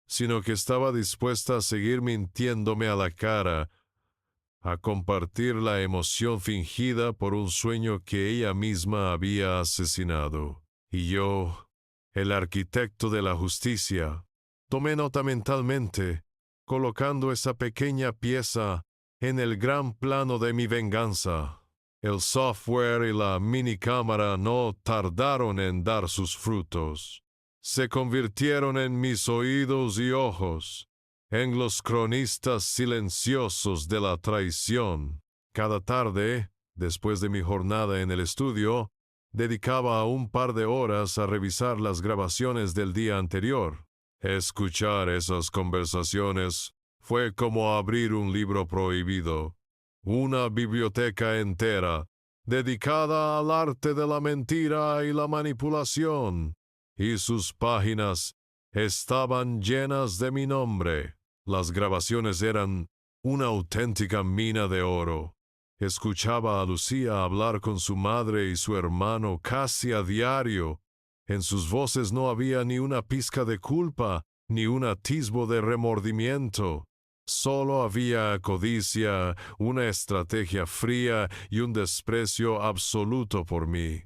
sino que estaba dispuesta a seguir mintiéndome a la cara, a compartir la emoción fingida por un sueño que ella misma había asesinado. Y yo, el arquitecto de la justicia, tomé nota mentalmente, colocando esa pequeña pieza en el gran plano de mi venganza. El software y la minicámara no tardaron en dar sus frutos. Se convirtieron en mis oídos y ojos, en los cronistas silenciosos de la traición. Cada tarde, después de mi jornada en el estudio, dedicaba un par de horas a revisar las grabaciones del día anterior. Escuchar esas conversaciones fue como abrir un libro prohibido, una biblioteca entera, dedicada al arte de la mentira y la manipulación, y sus páginas estaban llenas de mi nombre. Las grabaciones eran una auténtica mina de oro. Escuchaba a Lucía hablar con su madre y su hermano casi a diario. En sus voces no había ni una pizca de culpa, ni un atisbo de remordimiento. Solo había codicia, una estrategia fría y un desprecio absoluto por mí,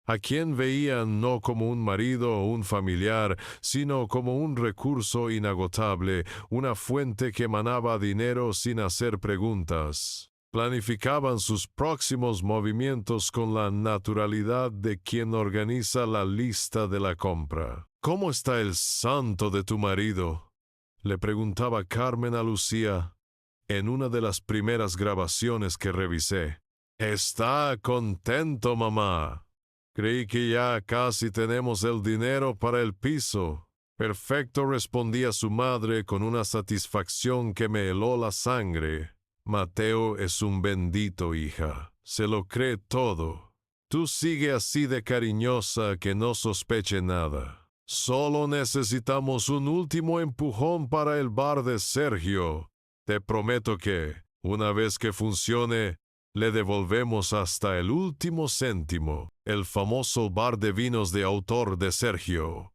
a quien veían no como un marido o un familiar, sino como un recurso inagotable, una fuente que emanaba dinero sin hacer preguntas. Planificaban sus próximos movimientos con la naturalidad de quien organiza la lista de la compra. ¿Cómo está el santo de tu marido?, le preguntaba Carmen a Lucía en una de las primeras grabaciones que revisé. Está contento, mamá. Creí que ya casi tenemos el dinero para el piso. Perfecto, respondía su madre con una satisfacción que me heló la sangre. Mateo es un bendito, hija. Se lo cree todo. Tú sigue así de cariñosa que no sospeche nada. Solo necesitamos un último empujón para el bar de Sergio. Te prometo que, una vez que funcione, le devolvemos hasta el último céntimo, el famoso bar de vinos de autor de Sergio.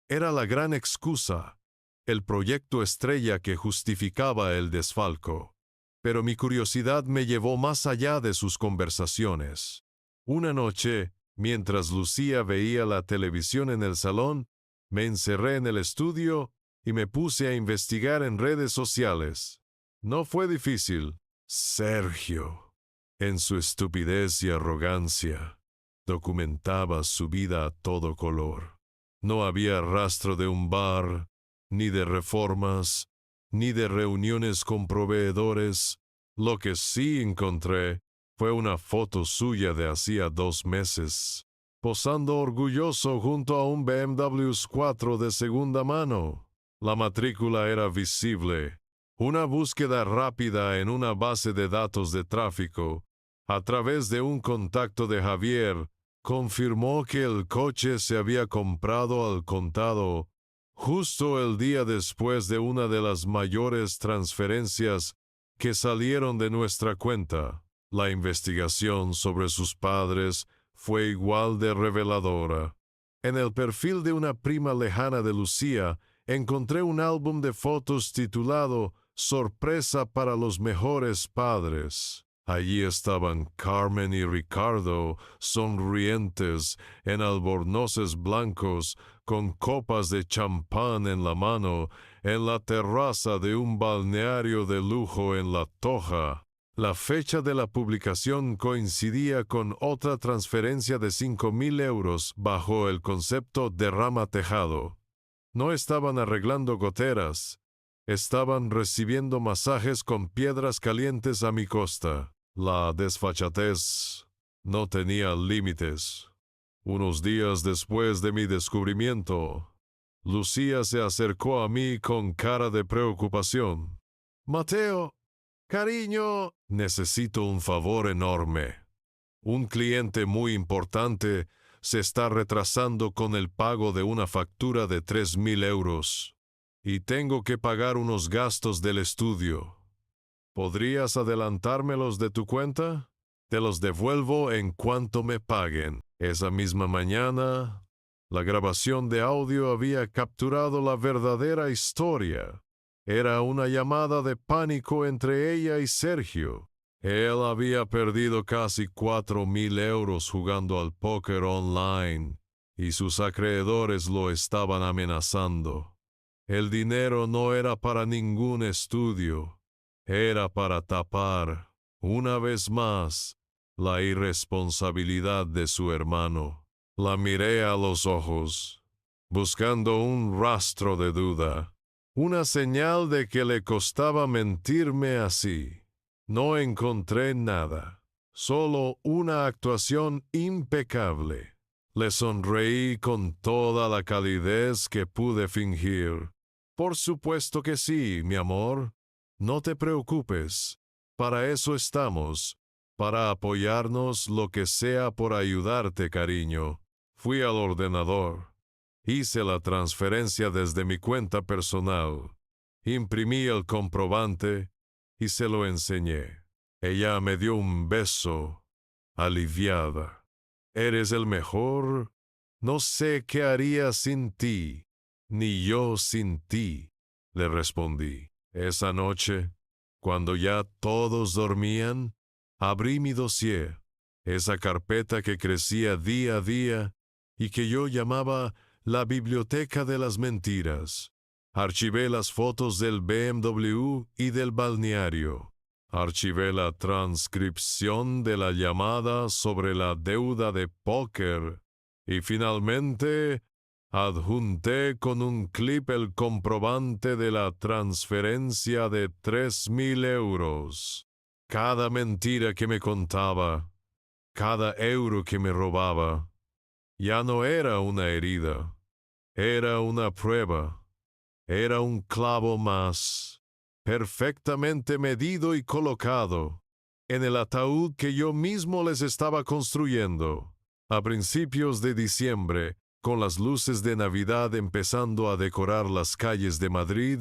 Era la gran excusa, el proyecto estrella que justificaba el desfalco. Pero mi curiosidad me llevó más allá de sus conversaciones. Una noche, mientras Lucía veía la televisión en el salón, me encerré en el estudio y me puse a investigar en redes sociales. No fue difícil. Sergio, en su estupidez y arrogancia, documentaba su vida a todo color. No había rastro de un bar, ni de reformas, ni de reuniones con proveedores. Lo que sí encontré fue una foto suya de hacía 2 meses, posando orgulloso junto a un BMW 4 de segunda mano. La matrícula era visible. Una búsqueda rápida en una base de datos de tráfico, a través de un contacto de Javier, confirmó que el coche se había comprado al contado justo el día después de una de las mayores transferencias que salieron de nuestra cuenta. La investigación sobre sus padres fue igual de reveladora. En el perfil de una prima lejana de Lucía, encontré un álbum de fotos titulado Sorpresa para los mejores padres. Allí estaban Carmen y Ricardo, sonrientes, en albornoces blancos, con copas de champán en la mano, en la terraza de un balneario de lujo en La Toja. La fecha de la publicación coincidía con otra transferencia de 5,000 euros bajo el concepto derrama tejado. No estaban arreglando goteras, estaban recibiendo masajes con piedras calientes a mi costa. La desfachatez no tenía límites. Unos días después de mi descubrimiento, Lucía se acercó a mí con cara de preocupación. Mateo, cariño, necesito un favor enorme. Un cliente muy importante se está retrasando con el pago de una factura de 3,000 euros y tengo que pagar unos gastos del estudio. ¿Podrías adelantármelos de tu cuenta? Te los devuelvo en cuanto me paguen. Esa misma mañana, la grabación de audio había capturado la verdadera historia. Era una llamada de pánico entre ella y Sergio. Él había perdido casi 4,000 euros jugando al póker online y sus acreedores lo estaban amenazando. El dinero no era para ningún estudio, era para tapar, una vez más, la irresponsabilidad de su hermano. La miré a los ojos, buscando un rastro de duda, una señal de que le costaba mentirme así. No encontré nada, solo una actuación impecable. Le sonreí con toda la calidez que pude fingir. Por supuesto que sí, mi amor. No te preocupes. Para eso estamos, para apoyarnos lo que sea por ayudarte, cariño. Fui al ordenador. Hice la transferencia desde mi cuenta personal. Imprimí el comprobante y se lo enseñé. Ella me dio un beso, aliviada. Eres el mejor. No sé qué haría sin ti, ni yo sin ti, le respondí. Esa noche, cuando ya todos dormían, abrí mi dossier, esa carpeta que crecía día a día y que yo llamaba la biblioteca de las mentiras. Archivé las fotos del BMW y del balneario. Archivé la transcripción de la llamada sobre la deuda de póker. Y finalmente, Adjunté con un clip el comprobante de la transferencia de 3,000 euros. Cada mentira que me contaba, cada euro que me robaba, ya no era una herida, era una prueba, era un clavo más, perfectamente medido y colocado, en el ataúd que yo mismo les estaba construyendo. A principios de diciembre, con las luces de Navidad empezando a decorar las calles de Madrid,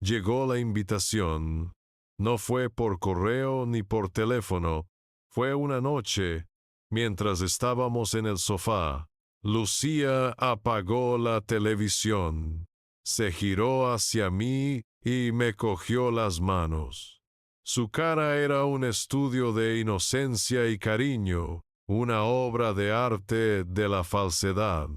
llegó la invitación. No fue por correo ni por teléfono, fue una noche, mientras estábamos en el sofá. Lucía apagó la televisión, se giró hacia mí y me cogió las manos. Su cara era un estudio de inocencia y cariño, una obra de arte de la falsedad.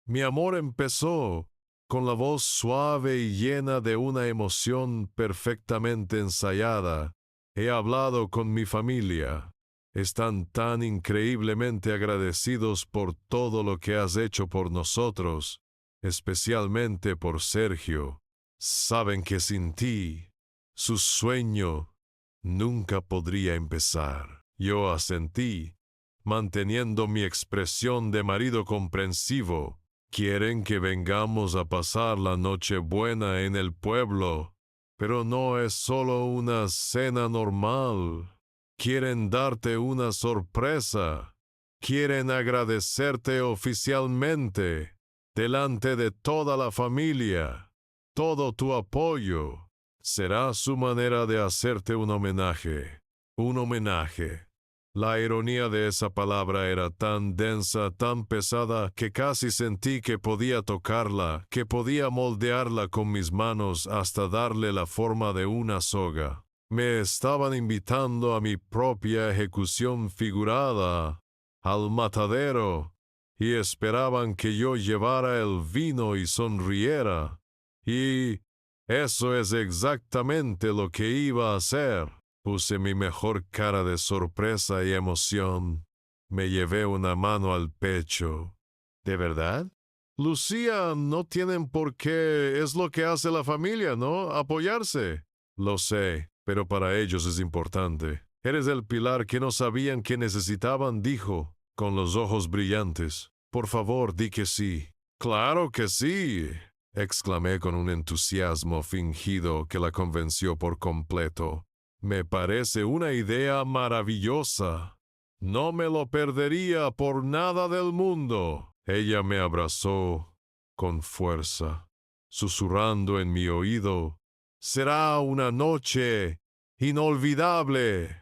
Mi amor empezó, con la voz suave y llena de una emoción perfectamente ensayada. He hablado con mi familia. Están tan increíblemente agradecidos por todo lo que has hecho por nosotros, especialmente por Sergio. Saben que sin ti, su sueño nunca podría empezar. Yo asentí, manteniendo mi expresión de marido comprensivo. Quieren que vengamos a pasar la Nochebuena en el pueblo, pero no es solo una cena normal. Quieren darte una sorpresa. Quieren agradecerte oficialmente, delante de toda la familia. Todo tu apoyo será su manera de hacerte un homenaje. Un homenaje. La ironía de esa palabra era tan densa, tan pesada, que casi sentí que podía tocarla, que podía moldearla con mis manos hasta darle la forma de una soga. Me estaban invitando a mi propia ejecución figurada, al matadero, y esperaban que yo llevara el vino y sonriera. Y eso es exactamente lo que iba a hacer. Puse mi mejor cara de sorpresa y emoción. Me llevé una mano al pecho. ¿De verdad? Lucía, no tienen por qué. Es lo que hace la familia, ¿no? Apoyarse. Lo sé, pero para ellos es importante. Eres el pilar que no sabían que necesitaban, dijo, con los ojos brillantes. Por favor, di que sí. Claro que sí, exclamé con un entusiasmo fingido que la convenció por completo. Me parece una idea maravillosa. No me lo perdería por nada del mundo. Ella me abrazó con fuerza, susurrando en mi oído: será una noche inolvidable.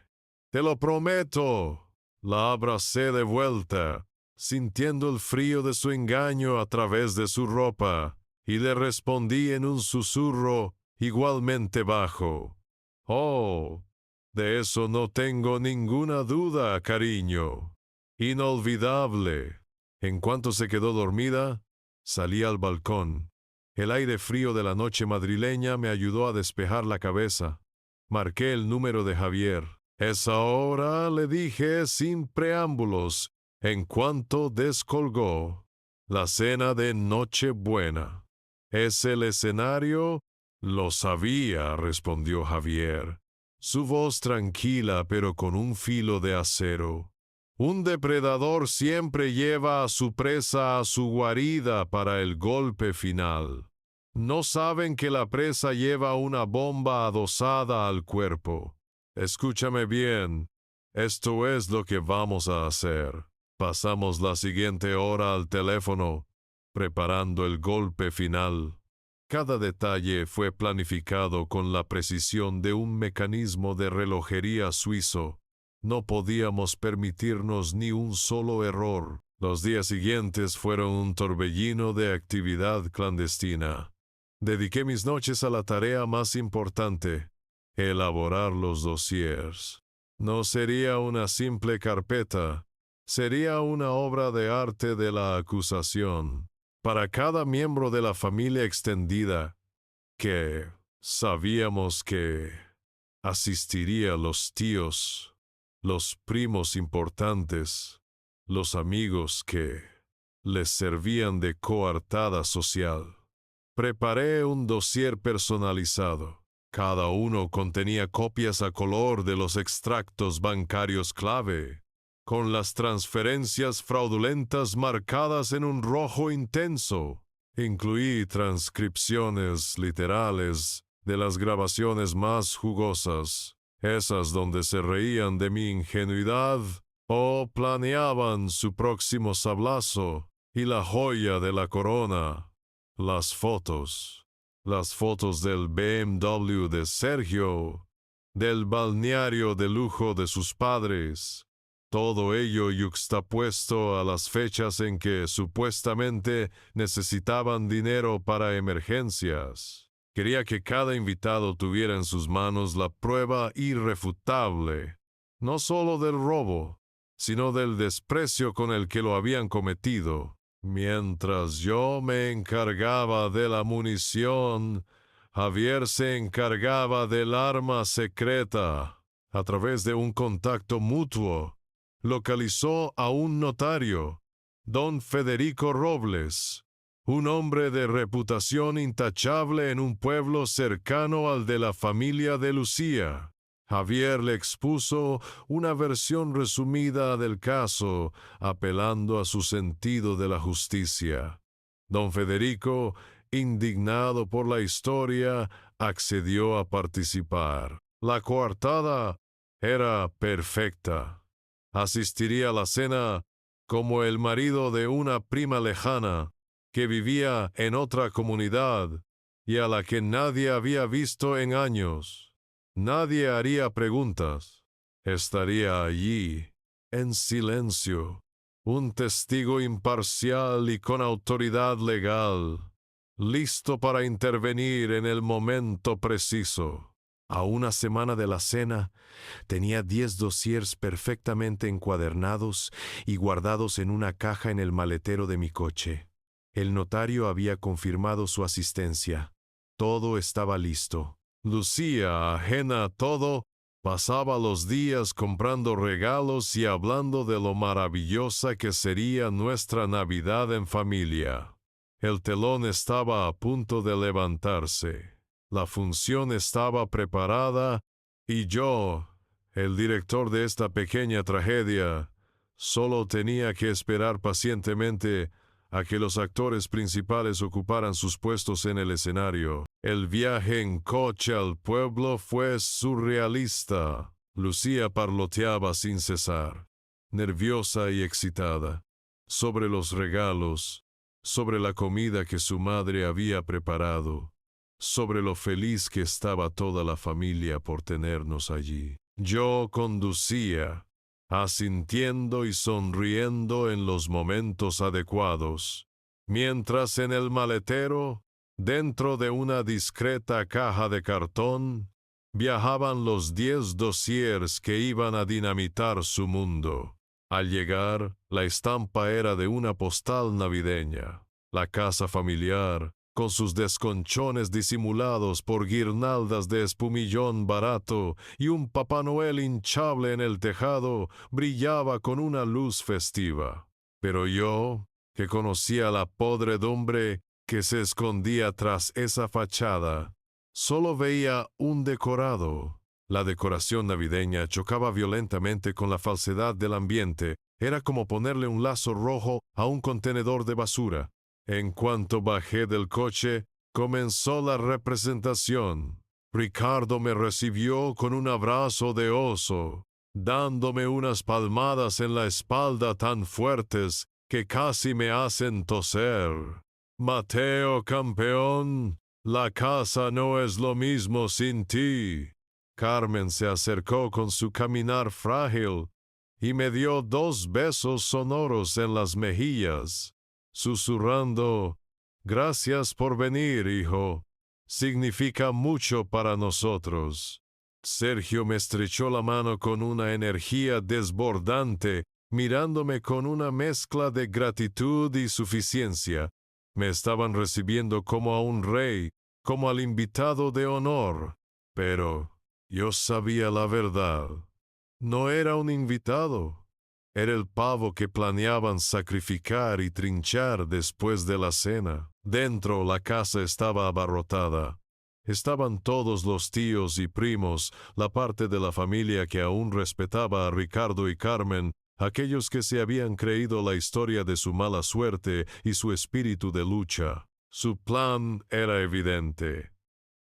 Te lo prometo. La abracé de vuelta, sintiendo el frío de su engaño a través de su ropa, y le respondí en un susurro igualmente bajo: oh, de eso no tengo ninguna duda, cariño. Inolvidable. En cuanto se quedó dormida, salí al balcón. El aire frío de la noche madrileña me ayudó a despejar la cabeza. Marqué el número de Javier. Es ahora, le dije sin preámbulos, en cuanto descolgó. La cena de Nochebuena. ¿Es el escenario? Lo sabía, respondió Javier, su voz tranquila pero con un filo de acero. Un depredador siempre lleva a su presa a su guarida para el golpe final. No saben que la presa lleva una bomba adosada al cuerpo. Escúchame bien, esto es lo que vamos a hacer. Pasamos la siguiente hora al teléfono, preparando el golpe final. Cada detalle fue planificado con la precisión de un mecanismo de relojería suizo. No podíamos permitirnos ni un solo error. Los días siguientes fueron un torbellino de actividad clandestina. Dediqué mis noches a la tarea más importante: elaborar los dossiers. No sería una simple carpeta, sería una obra de arte de la acusación. Para cada miembro de la familia extendida, que sabíamos que asistiría, los tíos, los primos importantes, los amigos que les servían de coartada social. Preparé un dossier personalizado. Cada uno contenía copias a color de los extractos bancarios clave, con las transferencias fraudulentas marcadas en un rojo intenso. Incluí transcripciones literales de las grabaciones más jugosas, esas donde se reían de mi ingenuidad o planeaban su próximo sablazo, y la joya de la corona, las fotos del BMW de Sergio, del balneario de lujo de sus padres, todo ello yuxtapuesto a las fechas en que supuestamente necesitaban dinero para emergencias. Quería que cada invitado tuviera en sus manos la prueba irrefutable, no solo del robo, sino del desprecio con el que lo habían cometido. Mientras yo me encargaba de la munición, Javier se encargaba del arma secreta. A través de un contacto mutuo, localizó a un notario, don Federico Robles, un hombre de reputación intachable en un pueblo cercano al de la familia de Lucía. Javier le expuso una versión resumida del caso, apelando a su sentido de la justicia. Don Federico, indignado por la historia, accedió a participar. La coartada era perfecta. Asistiría a la cena como el marido de una prima lejana que vivía en otra comunidad y a la que nadie había visto en años. Nadie haría preguntas. Estaría allí, en silencio, un testigo imparcial y con autoridad legal, listo para intervenir en el momento preciso. A una semana de la cena, tenía 10 dossiers perfectamente encuadernados y guardados en una caja en el maletero de mi coche. El notario había confirmado su asistencia. Todo estaba listo. Lucía, ajena a todo, pasaba los días comprando regalos y hablando de lo maravillosa que sería nuestra Navidad en familia. El telón estaba a punto de levantarse. La función estaba preparada y yo, el director de esta pequeña tragedia, solo tenía que esperar pacientemente a que los actores principales ocuparan sus puestos en el escenario. El viaje en coche al pueblo fue surrealista. Lucía parloteaba sin cesar, nerviosa y excitada, sobre los regalos, sobre la comida que su madre había preparado, sobre lo feliz que estaba toda la familia por tenernos allí. Yo conducía, asintiendo y sonriendo en los momentos adecuados, mientras en el maletero, dentro de una discreta caja de cartón, viajaban los 10 dossiers que iban a dinamitar su mundo. Al llegar, la estampa era de una postal navideña. La casa familiar, con sus desconchones disimulados por guirnaldas de espumillón barato y un Papá Noel hinchable en el tejado, brillaba con una luz festiva. Pero yo, que conocía la podredumbre que se escondía tras esa fachada, solo veía un decorado. La decoración navideña chocaba violentamente con la falsedad del ambiente. Era como ponerle un lazo rojo a un contenedor de basura. En cuanto bajé del coche, comenzó la representación. Ricardo me recibió con un abrazo de oso, dándome unas palmadas en la espalda tan fuertes que casi me hacen toser. Mateo, campeón, la casa no es lo mismo sin ti. Carmen se acercó con su caminar frágil y me dio 2 besos sonoros en las mejillas, susurrando: «Gracias por venir, hijo. Significa mucho para nosotros». Sergio me estrechó la mano con una energía desbordante, mirándome con una mezcla de gratitud y suficiencia. Me estaban recibiendo como a un rey, como al invitado de honor. Pero yo sabía la verdad. No era un invitado. Era el pavo que planeaban sacrificar y trinchar después de la cena. Dentro la casa estaba abarrotada. Estaban todos los tíos y primos, la parte de la familia que aún respetaba a Ricardo y Carmen, aquellos que se habían creído la historia de su mala suerte y su espíritu de lucha. Su plan era evidente: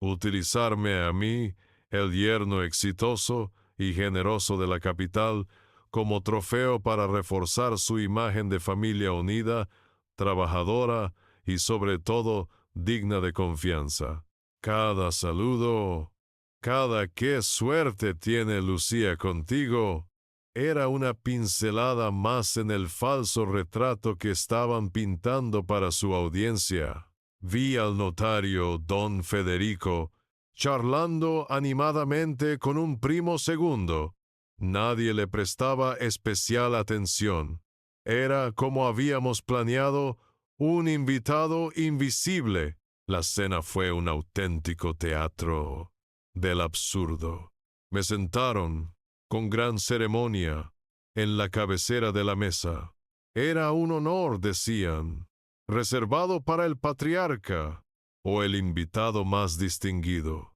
utilizarme a mí, el yerno exitoso y generoso de la capital, como trofeo para reforzar su imagen de familia unida, trabajadora y sobre todo digna de confianza. Cada saludo, cada qué suerte tiene Lucía contigo, era una pincelada más en el falso retrato que estaban pintando para su audiencia. Vi al notario don Federico charlando animadamente con un primo segundo. Nadie le prestaba especial atención. Era, como habíamos planeado, un invitado invisible. La cena fue un auténtico teatro del absurdo. Me sentaron, con gran ceremonia, en la cabecera de la mesa. Era un honor, decían, reservado para el patriarca o el invitado más distinguido.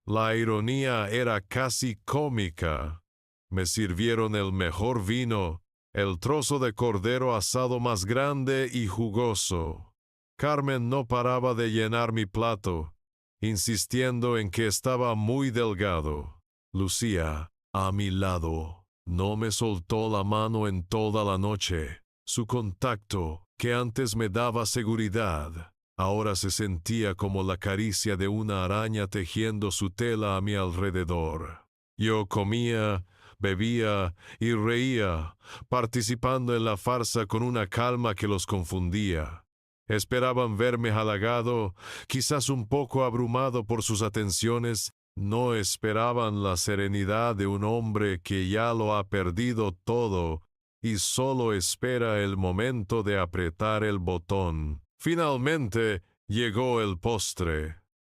La ironía era casi cómica. Me sirvieron el mejor vino, el trozo de cordero asado más grande y jugoso. Carmen no paraba de llenar mi plato, insistiendo en que estaba muy delgado. Lucía, a mi lado, no me soltó la mano en toda la noche. Su contacto, que antes me daba seguridad, ahora se sentía como la caricia de una araña tejiendo su tela a mi alrededor. Yo comía, bebía y reía, participando en la farsa con una calma que los confundía. Esperaban verme halagado, quizás un poco abrumado por sus atenciones. No esperaban la serenidad de un hombre que ya lo ha perdido todo y solo espera el momento de apretar el botón. Finalmente llegó el postre: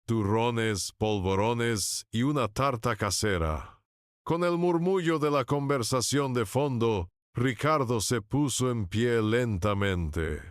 turrones, polvorones y una tarta casera. Con el murmullo de la conversación de fondo, Ricardo se puso en pie lentamente.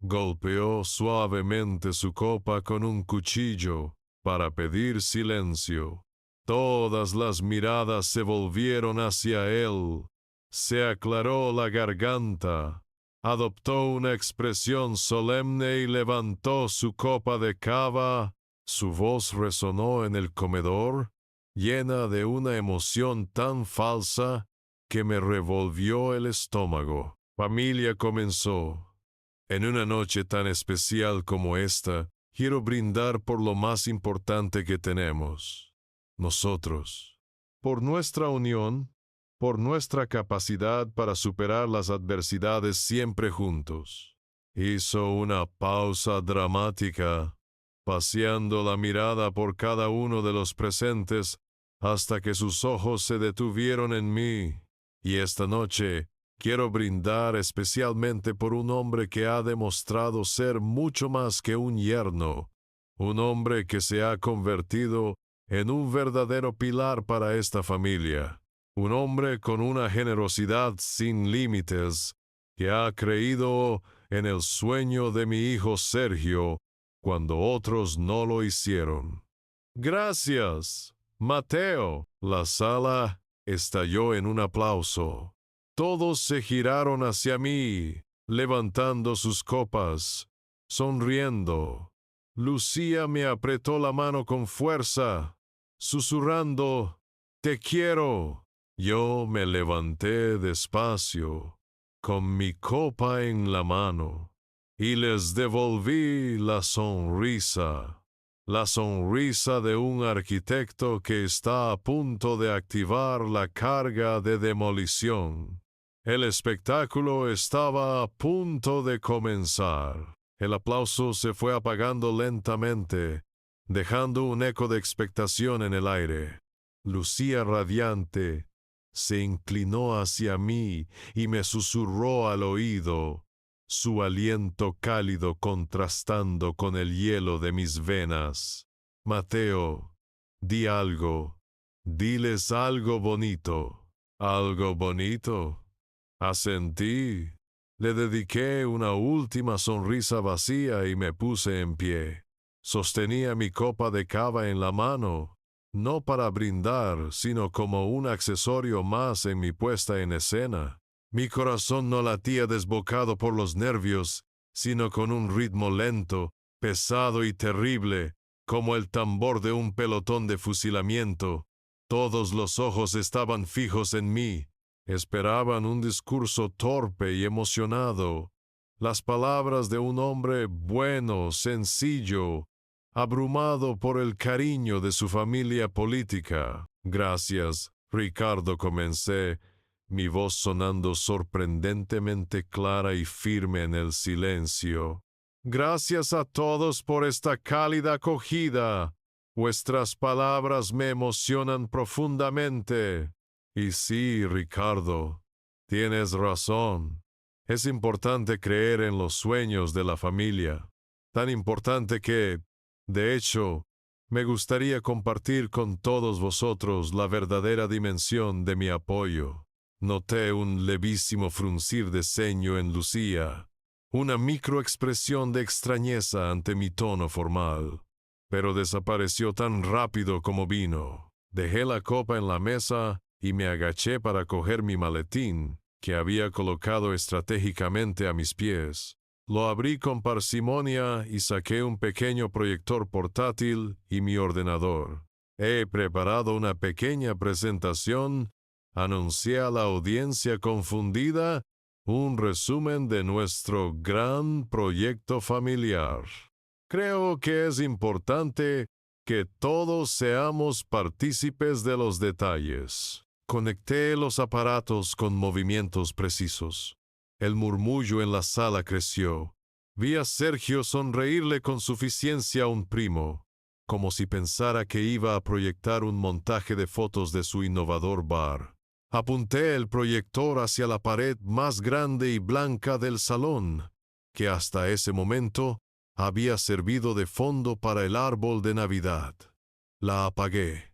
Golpeó suavemente su copa con un cuchillo para pedir silencio. Todas las miradas se volvieron hacia él. Se aclaró la garganta. Adoptó una expresión solemne y levantó su copa de cava. Su voz resonó en el comedor, llena de una emoción tan falsa que me revolvió el estómago. Familia, comenzó. En una noche tan especial como esta, quiero brindar por lo más importante que tenemos, nosotros, por nuestra unión, por nuestra capacidad para superar las adversidades siempre juntos. Hizo una pausa dramática, paseando la mirada por cada uno de los presentes hasta que sus ojos se detuvieron en mí. Y esta noche quiero brindar especialmente por un hombre que ha demostrado ser mucho más que un yerno, un hombre que se ha convertido en un verdadero pilar para esta familia, un hombre con una generosidad sin límites, que ha creído en el sueño de mi hijo Sergio cuando otros no lo hicieron. Gracias, Mateo. La sala estalló en un aplauso. Todos se giraron hacia mí, levantando sus copas, sonriendo. Lucía me apretó la mano con fuerza, susurrando: «Te quiero». Yo me levanté despacio, con mi copa en la mano, y les devolví la sonrisa de un arquitecto que está a punto de activar la carga de demolición. El espectáculo estaba a punto de comenzar. El aplauso se fue apagando lentamente, dejando un eco de expectación en el aire. Lucía, radiante, se inclinó hacia mí y me susurró al oído, su aliento cálido contrastando con el hielo de mis venas: «Mateo, di algo, diles algo bonito». «¿Algo bonito? Asentí. Le dediqué una última sonrisa vacía y me puse en pie. Sostenía mi copa de cava en la mano, no para brindar, sino como un accesorio más en mi puesta en escena. Mi corazón no latía desbocado por los nervios, sino con un ritmo lento, pesado y terrible, como el tambor de un pelotón de fusilamiento. Todos los ojos estaban fijos en mí. Esperaban un discurso torpe y emocionado, las palabras de un hombre bueno, sencillo, abrumado por el cariño de su familia política. Gracias, Ricardo, comencé, mi voz sonando sorprendentemente clara y firme en el silencio. Gracias a todos por esta cálida acogida. Vuestras palabras me emocionan profundamente. Y sí, Ricardo, tienes razón. Es importante creer en los sueños de la familia. Tan importante que, de hecho, me gustaría compartir con todos vosotros la verdadera dimensión de mi apoyo. Noté un levísimo fruncir de ceño en Lucía, una microexpresión de extrañeza ante mi tono formal, pero desapareció tan rápido como vino. Dejé la copa en la mesa y me agaché para coger mi maletín, que había colocado estratégicamente a mis pies. Lo abrí con parsimonia y saqué un pequeño proyector portátil y mi ordenador. He preparado una pequeña presentación. Anuncié a la audiencia confundida un resumen de nuestro gran proyecto familiar. Creo que es importante que todos seamos partícipes de los detalles. Conecté los aparatos con movimientos precisos. El murmullo en la sala creció. Vi a Sergio sonreírle con suficiencia a un primo, como si pensara que iba a proyectar un montaje de fotos de su innovador bar. Apunté el proyector hacia la pared más grande y blanca del salón, que hasta ese momento había servido de fondo para el árbol de Navidad. La apagué.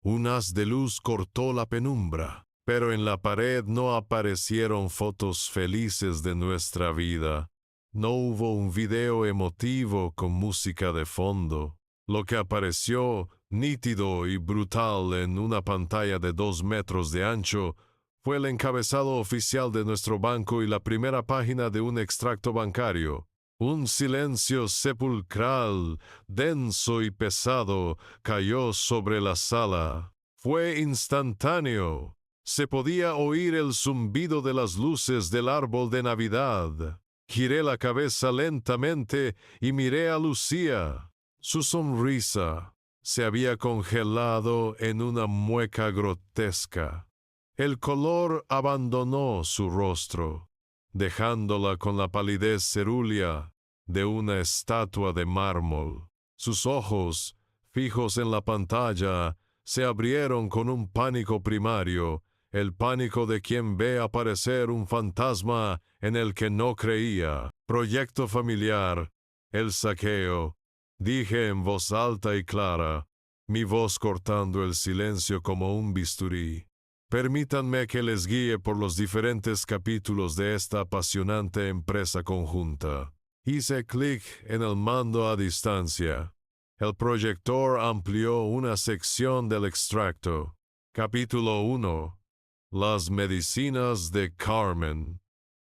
Un haz de luz cortó la penumbra, pero en la pared no aparecieron fotos felices de nuestra vida. No hubo un video emotivo con música de fondo. Lo que apareció nítido y brutal en una pantalla de 2 metros de ancho fue el encabezado oficial de nuestro banco y la primera página de un extracto bancario. Un silencio sepulcral, denso y pesado, cayó sobre la sala. Fue instantáneo. Se podía oír el zumbido de las luces del árbol de Navidad. Giré la cabeza lentamente y miré a Lucía. Su sonrisa se había congelado en una mueca grotesca. El color abandonó su rostro, dejándola con la palidez cerúlea de una estatua de mármol. Sus ojos, fijos en la pantalla, se abrieron con un pánico primario, el pánico de quien ve aparecer un fantasma en el que no creía. Proyecto familiar, el saqueo, dije en voz alta y clara, mi voz cortando el silencio como un bisturí. Permítanme que les guíe por los diferentes capítulos de esta apasionante empresa conjunta. Hice clic en el mando a distancia. El proyector amplió una sección del extracto. Capítulo 1. Las medicinas de Carmen.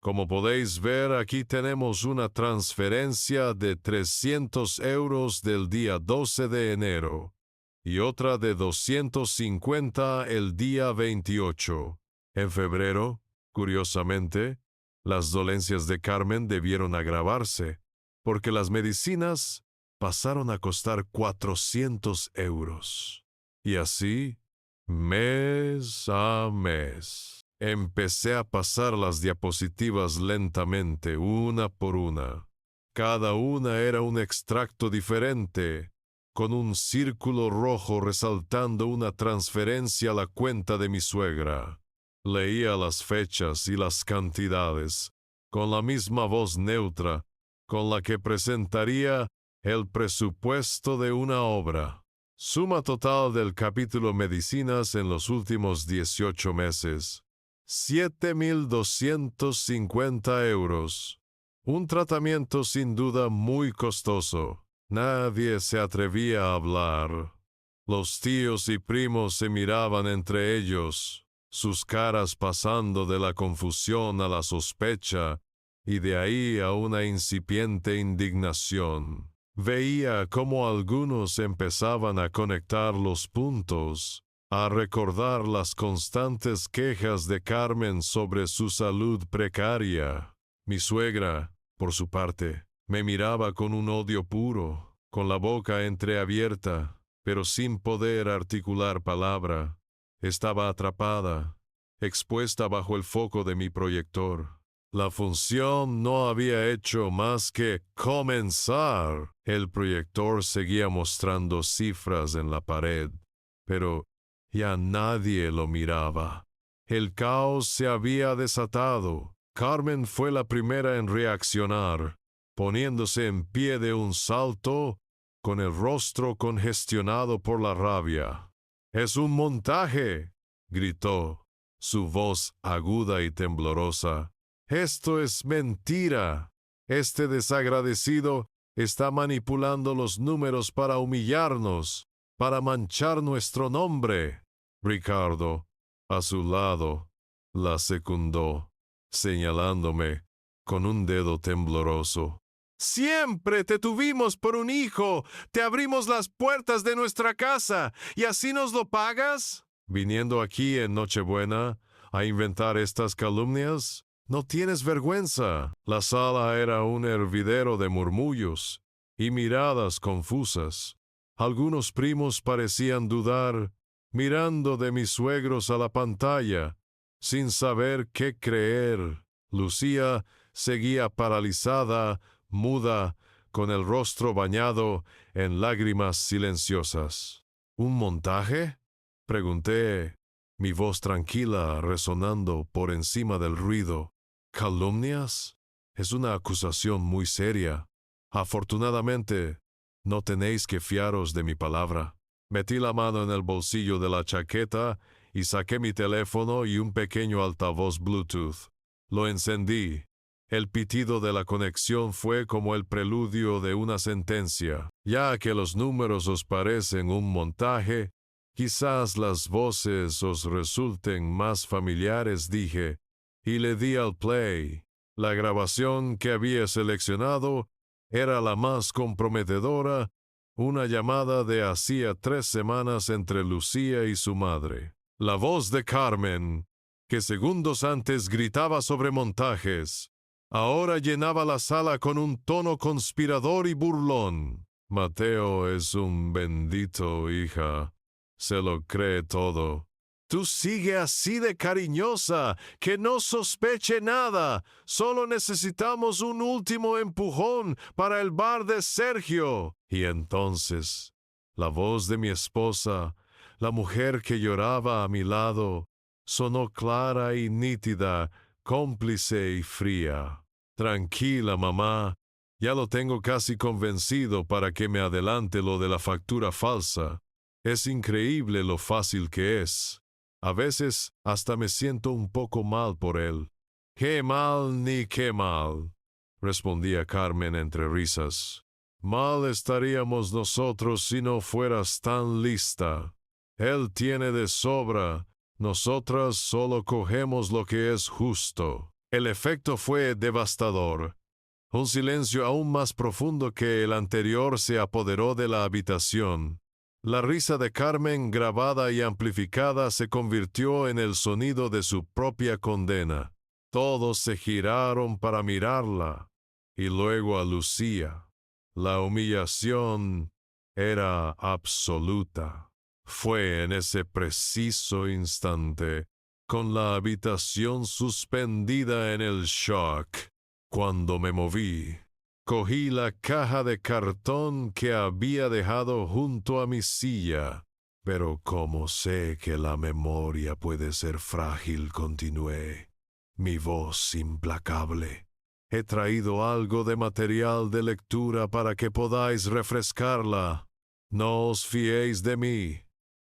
Como podéis ver, aquí tenemos una transferencia de 300 euros del día 12 de enero y otra de 250 el día 28. En febrero, curiosamente, las dolencias de Carmen debieron agravarse, porque las medicinas pasaron a costar 400 euros. Y así, mes a mes, empecé a pasar las diapositivas lentamente, una por una. Cada una era un extracto diferente, con un círculo rojo resaltando una transferencia a la cuenta de mi suegra. Leía las fechas y las cantidades, con la misma voz neutra, con la que presentaría el presupuesto de una obra. Suma total del capítulo Medicinas en los últimos 18 meses. €7,250. Un tratamiento sin duda muy costoso. Nadie se atrevía a hablar. Los tíos y primos se miraban entre ellos, sus caras pasando de la confusión a la sospecha y de ahí a una incipiente indignación. Veía cómo algunos empezaban a conectar los puntos, a recordar las constantes quejas de Carmen sobre su salud precaria. Mi suegra, por su parte, me miraba con un odio puro, con la boca entreabierta, pero sin poder articular palabra. Estaba atrapada, expuesta bajo el foco de mi proyector. La función no había hecho más que comenzar. El proyector seguía mostrando cifras en la pared, pero ya nadie lo miraba. El caos se había desatado. Carmen fue la primera en reaccionar, poniéndose en pie de un salto, con el rostro congestionado por la rabia. «¡Es un montaje!», gritó, su voz aguda y temblorosa. «¡Esto es mentira! Este desagradecido está manipulando los números para humillarnos, para manchar nuestro nombre». Ricardo, a su lado, la secundó, señalándome con un dedo tembloroso. «Siempre te tuvimos por un hijo. Te abrimos las puertas de nuestra casa y así nos lo pagas. ¿Viniendo aquí en Nochebuena a inventar estas calumnias? No tienes vergüenza». La sala era un hervidero de murmullos y miradas confusas. Algunos primos parecían dudar, mirando de mis suegros a la pantalla, sin saber qué creer. Lucía seguía paralizada, muda, con el rostro bañado en lágrimas silenciosas. «¿Un montaje?», pregunté, mi voz tranquila resonando por encima del ruido. «¿Calumnias? Es una acusación muy seria. Afortunadamente, no tenéis que fiaros de mi palabra». Metí la mano en el bolsillo de la chaqueta y saqué mi teléfono y un pequeño altavoz Bluetooth. Lo encendí. El pitido de la conexión fue como el preludio de una sentencia. «Ya que los números os parecen un montaje, quizás las voces os resulten más familiares», dije, y le di al play. La grabación que había seleccionado era la más comprometedora, una llamada de hacía 3 semanas entre Lucía y su madre. La voz de Carmen, que segundos antes gritaba sobre montajes, ahora llenaba la sala con un tono conspirador y burlón. «Mateo es un bendito, hija. Se lo cree todo. Tú sigue así de cariñosa, que no sospeche nada. Solo necesitamos un último empujón para el bar de Sergio». Y entonces, la voz de mi esposa, la mujer que lloraba a mi lado, sonó clara y nítida, cómplice y fría. «Tranquila, mamá. Ya lo tengo casi convencido para que me adelante lo de la factura falsa. Es increíble lo fácil que es. A veces hasta me siento un poco mal por él». «¡Qué mal ni qué mal!», respondía Carmen entre risas. «Mal estaríamos nosotros si no fueras tan lista. Él tiene de sobra, nosotras solo cogemos lo que es justo». El efecto fue devastador. Un silencio aún más profundo que el anterior se apoderó de la habitación. La risa de Carmen, grabada y amplificada, se convirtió en el sonido de su propia condena. Todos se giraron para mirarla, y luego a Lucía. La humillación era absoluta. Fue en ese preciso instante, con la habitación suspendida en el shock, cuando me moví. Cogí la caja de cartón que había dejado junto a mi silla. «Pero como sé que la memoria puede ser frágil», continué, mi voz implacable. «He traído algo de material de lectura para que podáis refrescarla. No os fiéis de mí.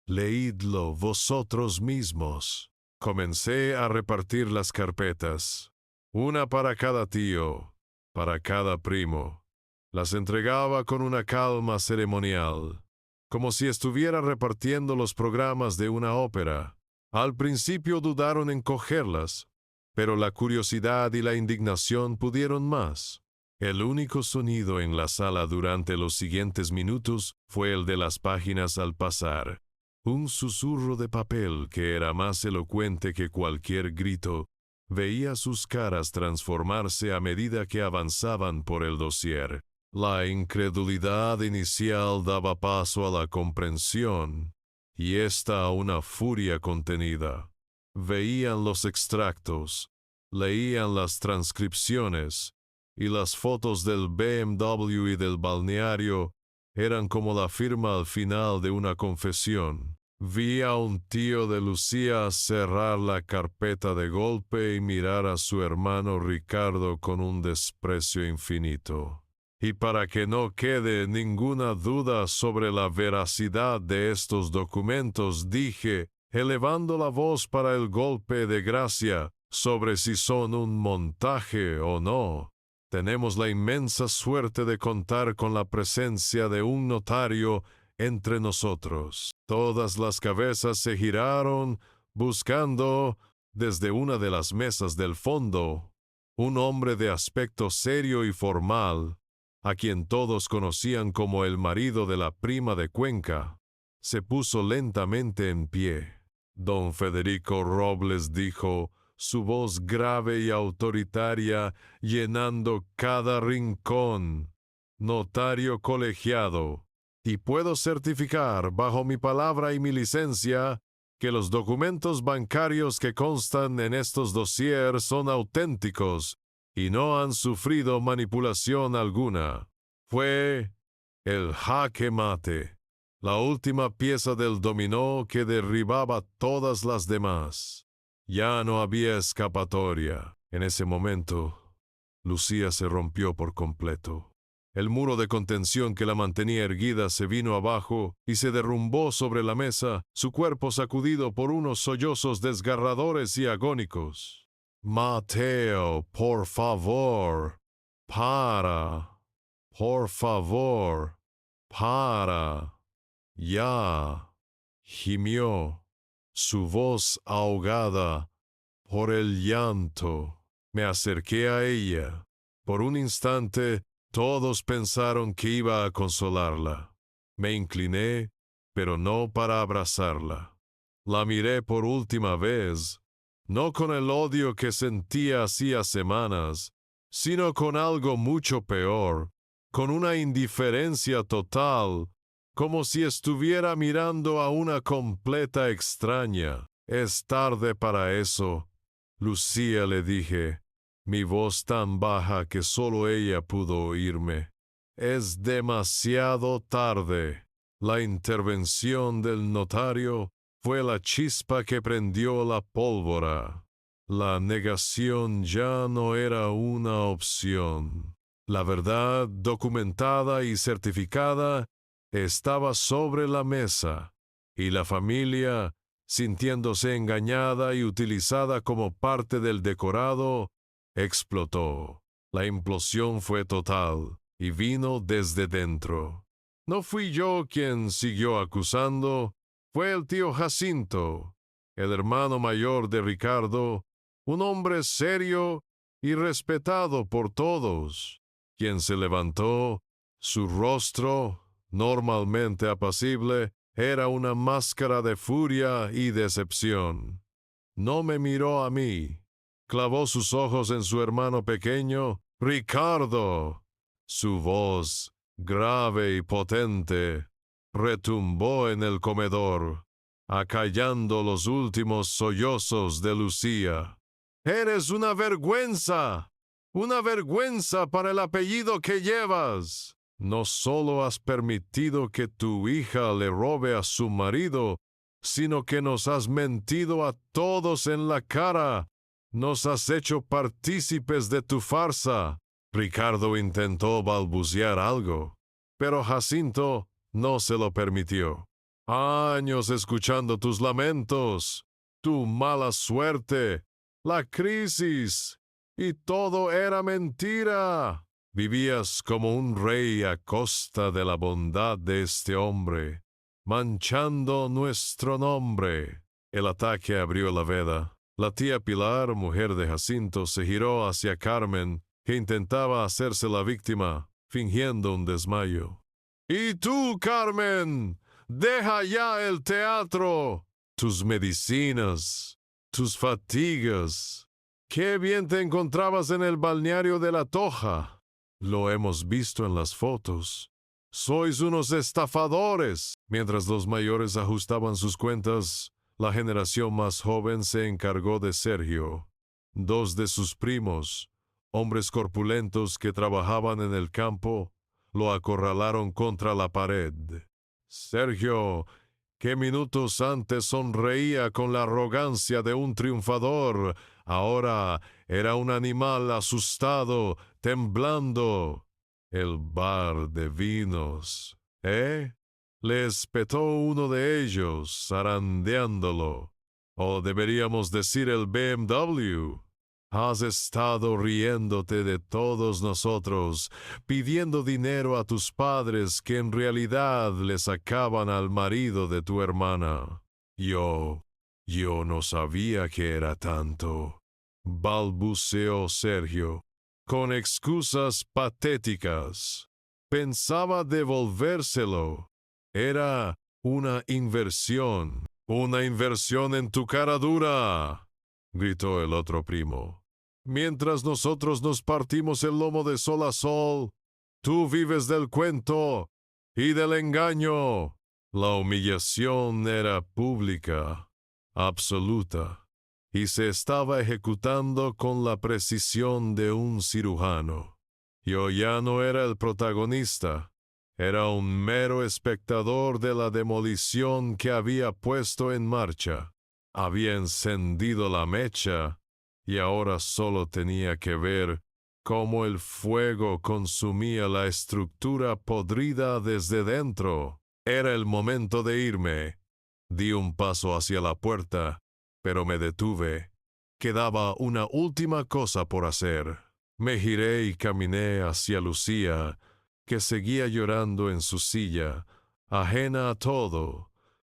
Leídlo vosotros mismos». Comencé a repartir las carpetas, una para cada tío, para cada primo. Las entregaba con una calma ceremonial, como si estuviera repartiendo los programas de una ópera. Al principio dudaron en cogerlas, pero la curiosidad y la indignación pudieron más. El único sonido en la sala durante los siguientes minutos fue el de las páginas al pasar. Un susurro de papel que era más elocuente que cualquier grito. Veía sus caras transformarse a medida que avanzaban por el dossier. La incredulidad inicial daba paso a la comprensión, y ésta a una furia contenida. Veían los extractos, leían las transcripciones, y las fotos del BMW y del balneario eran como la firma al final de una confesión. Vi a un tío de Lucía cerrar la carpeta de golpe y mirar a su hermano Ricardo con un desprecio infinito. Y para que no quede ninguna duda sobre la veracidad de estos documentos, dije, elevando la voz para el golpe de gracia, sobre si son un montaje o no. Tenemos la inmensa suerte de contar con la presencia de un notario entre nosotros. Todas las cabezas se giraron, buscando, desde una de las mesas del fondo, un hombre de aspecto serio y formal, a quien todos conocían como el marido de la prima de Cuenca. Se puso lentamente en pie. Don Federico Robles dijo, su voz grave y autoritaria llenando cada rincón. Notario colegiado. Y puedo certificar, bajo mi palabra y mi licencia, que los documentos bancarios que constan en estos dossiers son auténticos y no han sufrido manipulación alguna. Fue el jaque mate, la última pieza del dominó que derribaba todas las demás. Ya no había escapatoria. En ese momento, Lucía se rompió por completo. El muro de contención que la mantenía erguida se vino abajo y se derrumbó sobre la mesa, su cuerpo sacudido por unos sollozos desgarradores y agónicos. Mateo, por favor, para. Por favor, para. Ya. Gimió, su voz ahogada por el llanto. Me acerqué a ella. Por un instante, todos pensaron que iba a consolarla. Me incliné, pero no para abrazarla. La miré por última vez, no con el odio que sentía hacía semanas, sino con algo mucho peor, con una indiferencia total, como si estuviera mirando a una completa extraña. Es tarde para eso, Lucía, le dije, mi voz tan baja que solo ella pudo oírme. Es demasiado tarde. La intervención del notario fue la chispa que prendió la pólvora. La negación ya no era una opción. La verdad, documentada y certificada, estaba sobre la mesa, y la familia, sintiéndose engañada y utilizada como parte del decorado, explotó. La implosión fue total y vino desde dentro. No fui yo quien siguió acusando, fue el tío Jacinto, el hermano mayor de Ricardo, un hombre serio y respetado por todos, quien se levantó. Su rostro, normalmente apacible, era una máscara de furia y decepción. No me miró a mí. Clavó sus ojos en su hermano pequeño. ¡Ricardo! Su voz, grave y potente, retumbó en el comedor, acallando los últimos sollozos de Lucía. ¡Eres una vergüenza! ¡Una vergüenza para el apellido que llevas! No solo has permitido que tu hija le robe a su marido, sino que nos has mentido a todos en la cara. Nos has hecho partícipes de tu farsa. Ricardo intentó balbucear algo, pero Jacinto no se lo permitió. Años escuchando tus lamentos, tu mala suerte, la crisis, y todo era mentira. Vivías como un rey a costa de la bondad de este hombre, manchando nuestro nombre. El ataque abrió la veda. La tía Pilar, mujer de Jacinto, se giró hacia Carmen, que intentaba hacerse la víctima, fingiendo un desmayo. «¡Y tú, Carmen! ¡Deja ya el teatro! Tus medicinas, tus fatigas. ¡Qué bien te encontrabas en el balneario de La Toja! Lo hemos visto en las fotos. Sois unos estafadores». Mientras los mayores ajustaban sus cuentas, la generación más joven se encargó de Sergio. Dos de sus primos, hombres corpulentos que trabajaban en el campo, lo acorralaron contra la pared. Sergio, que minutos antes sonreía con la arrogancia de un triunfador, ahora era un animal asustado, temblando. El bar de vinos, ¿eh? Le espetó uno de ellos, zarandeándolo. O deberíamos decir el BMW. Has estado riéndote de todos nosotros, pidiendo dinero a tus padres que en realidad le sacaban al marido de tu hermana. Yo no sabía que era tanto, balbuceó Sergio, con excusas patéticas. Pensaba devolvérselo. Era una inversión en tu cara dura, gritó el otro primo. Mientras nosotros nos partimos el lomo de sol a sol, tú vives del cuento y del engaño. La humillación era pública, absoluta, y se estaba ejecutando con la precisión de un cirujano. Yo ya no era el protagonista. Era un mero espectador de la demolición que había puesto en marcha. Había encendido la mecha y ahora solo tenía que ver cómo el fuego consumía la estructura podrida desde dentro. Era el momento de irme. Di un paso hacia la puerta, pero me detuve. Quedaba una última cosa por hacer. Me giré y caminé hacia Lucía, que seguía llorando en su silla, ajena a todo,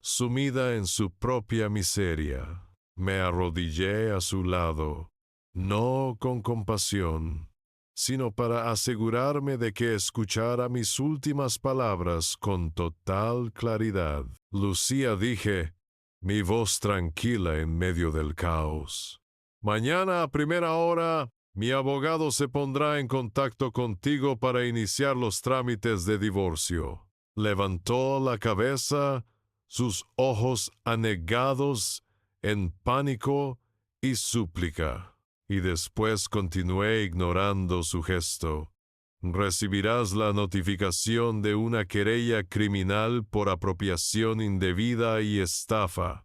sumida en su propia miseria. Me arrodillé a su lado, no con compasión, sino para asegurarme de que escuchara mis últimas palabras con total claridad. Lucía, dije, mi voz tranquila en medio del caos. Mañana a primera hora, mi abogado se pondrá en contacto contigo para iniciar los trámites de divorcio. Levantó la cabeza, sus ojos anegados en pánico y súplica, y después continué ignorando su gesto. Recibirás la notificación de una querella criminal por apropiación indebida y estafa.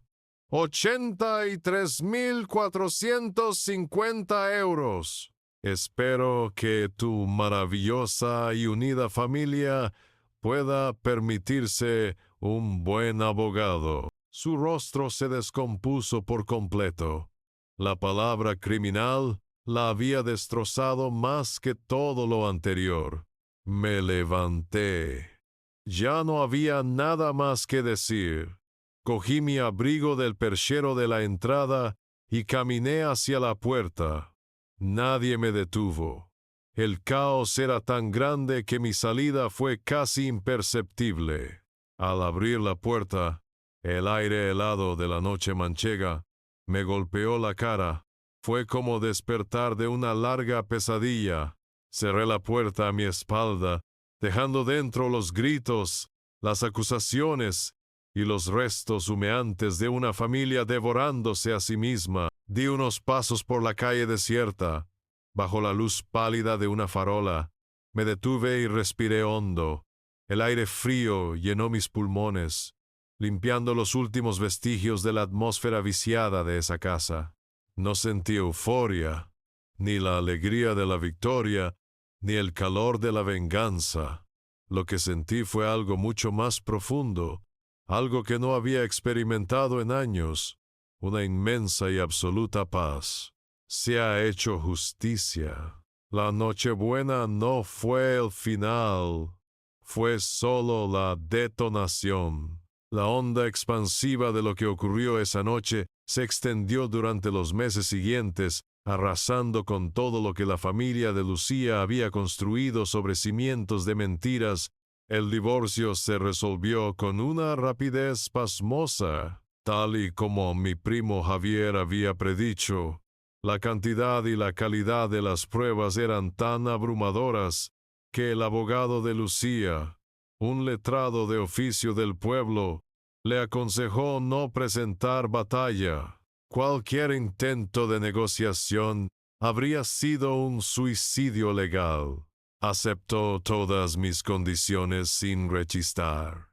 83,450 euros. Espero que tu maravillosa y unida familia pueda permitirse un buen abogado. Su rostro se descompuso por completo. La palabra criminal la había destrozado más que todo lo anterior. Me levanté. Ya no había nada más que decir. Cogí mi abrigo del perchero de la entrada y caminé hacia la puerta. Nadie me detuvo. El caos era tan grande que mi salida fue casi imperceptible. Al abrir la puerta, el aire helado de la noche manchega me golpeó la cara. Fue como despertar de una larga pesadilla. Cerré la puerta a mi espalda, dejando dentro los gritos, las acusaciones y los restos humeantes de una familia devorándose a sí misma. Di unos pasos por la calle desierta, bajo la luz pálida de una farola. Me detuve y respiré hondo. El aire frío llenó mis pulmones, limpiando los últimos vestigios de la atmósfera viciada de esa casa. No sentí euforia, ni la alegría de la victoria, ni el calor de la venganza. Lo que sentí fue algo mucho más profundo, algo que no había experimentado en años, una inmensa y absoluta paz. Se ha hecho justicia. La Nochebuena no fue el final, fue solo la detonación. La onda expansiva de lo que ocurrió esa noche se extendió durante los meses siguientes, arrasando con todo lo que la familia de Lucía había construido sobre cimientos de mentiras. El divorcio se resolvió con una rapidez pasmosa, tal y como mi primo Javier había predicho. La cantidad y la calidad de las pruebas eran tan abrumadoras que el abogado de Lucía, un letrado de oficio del pueblo, le aconsejó no presentar batalla. Cualquier intento de negociación habría sido un suicidio legal. Aceptó todas mis condiciones sin rechistar.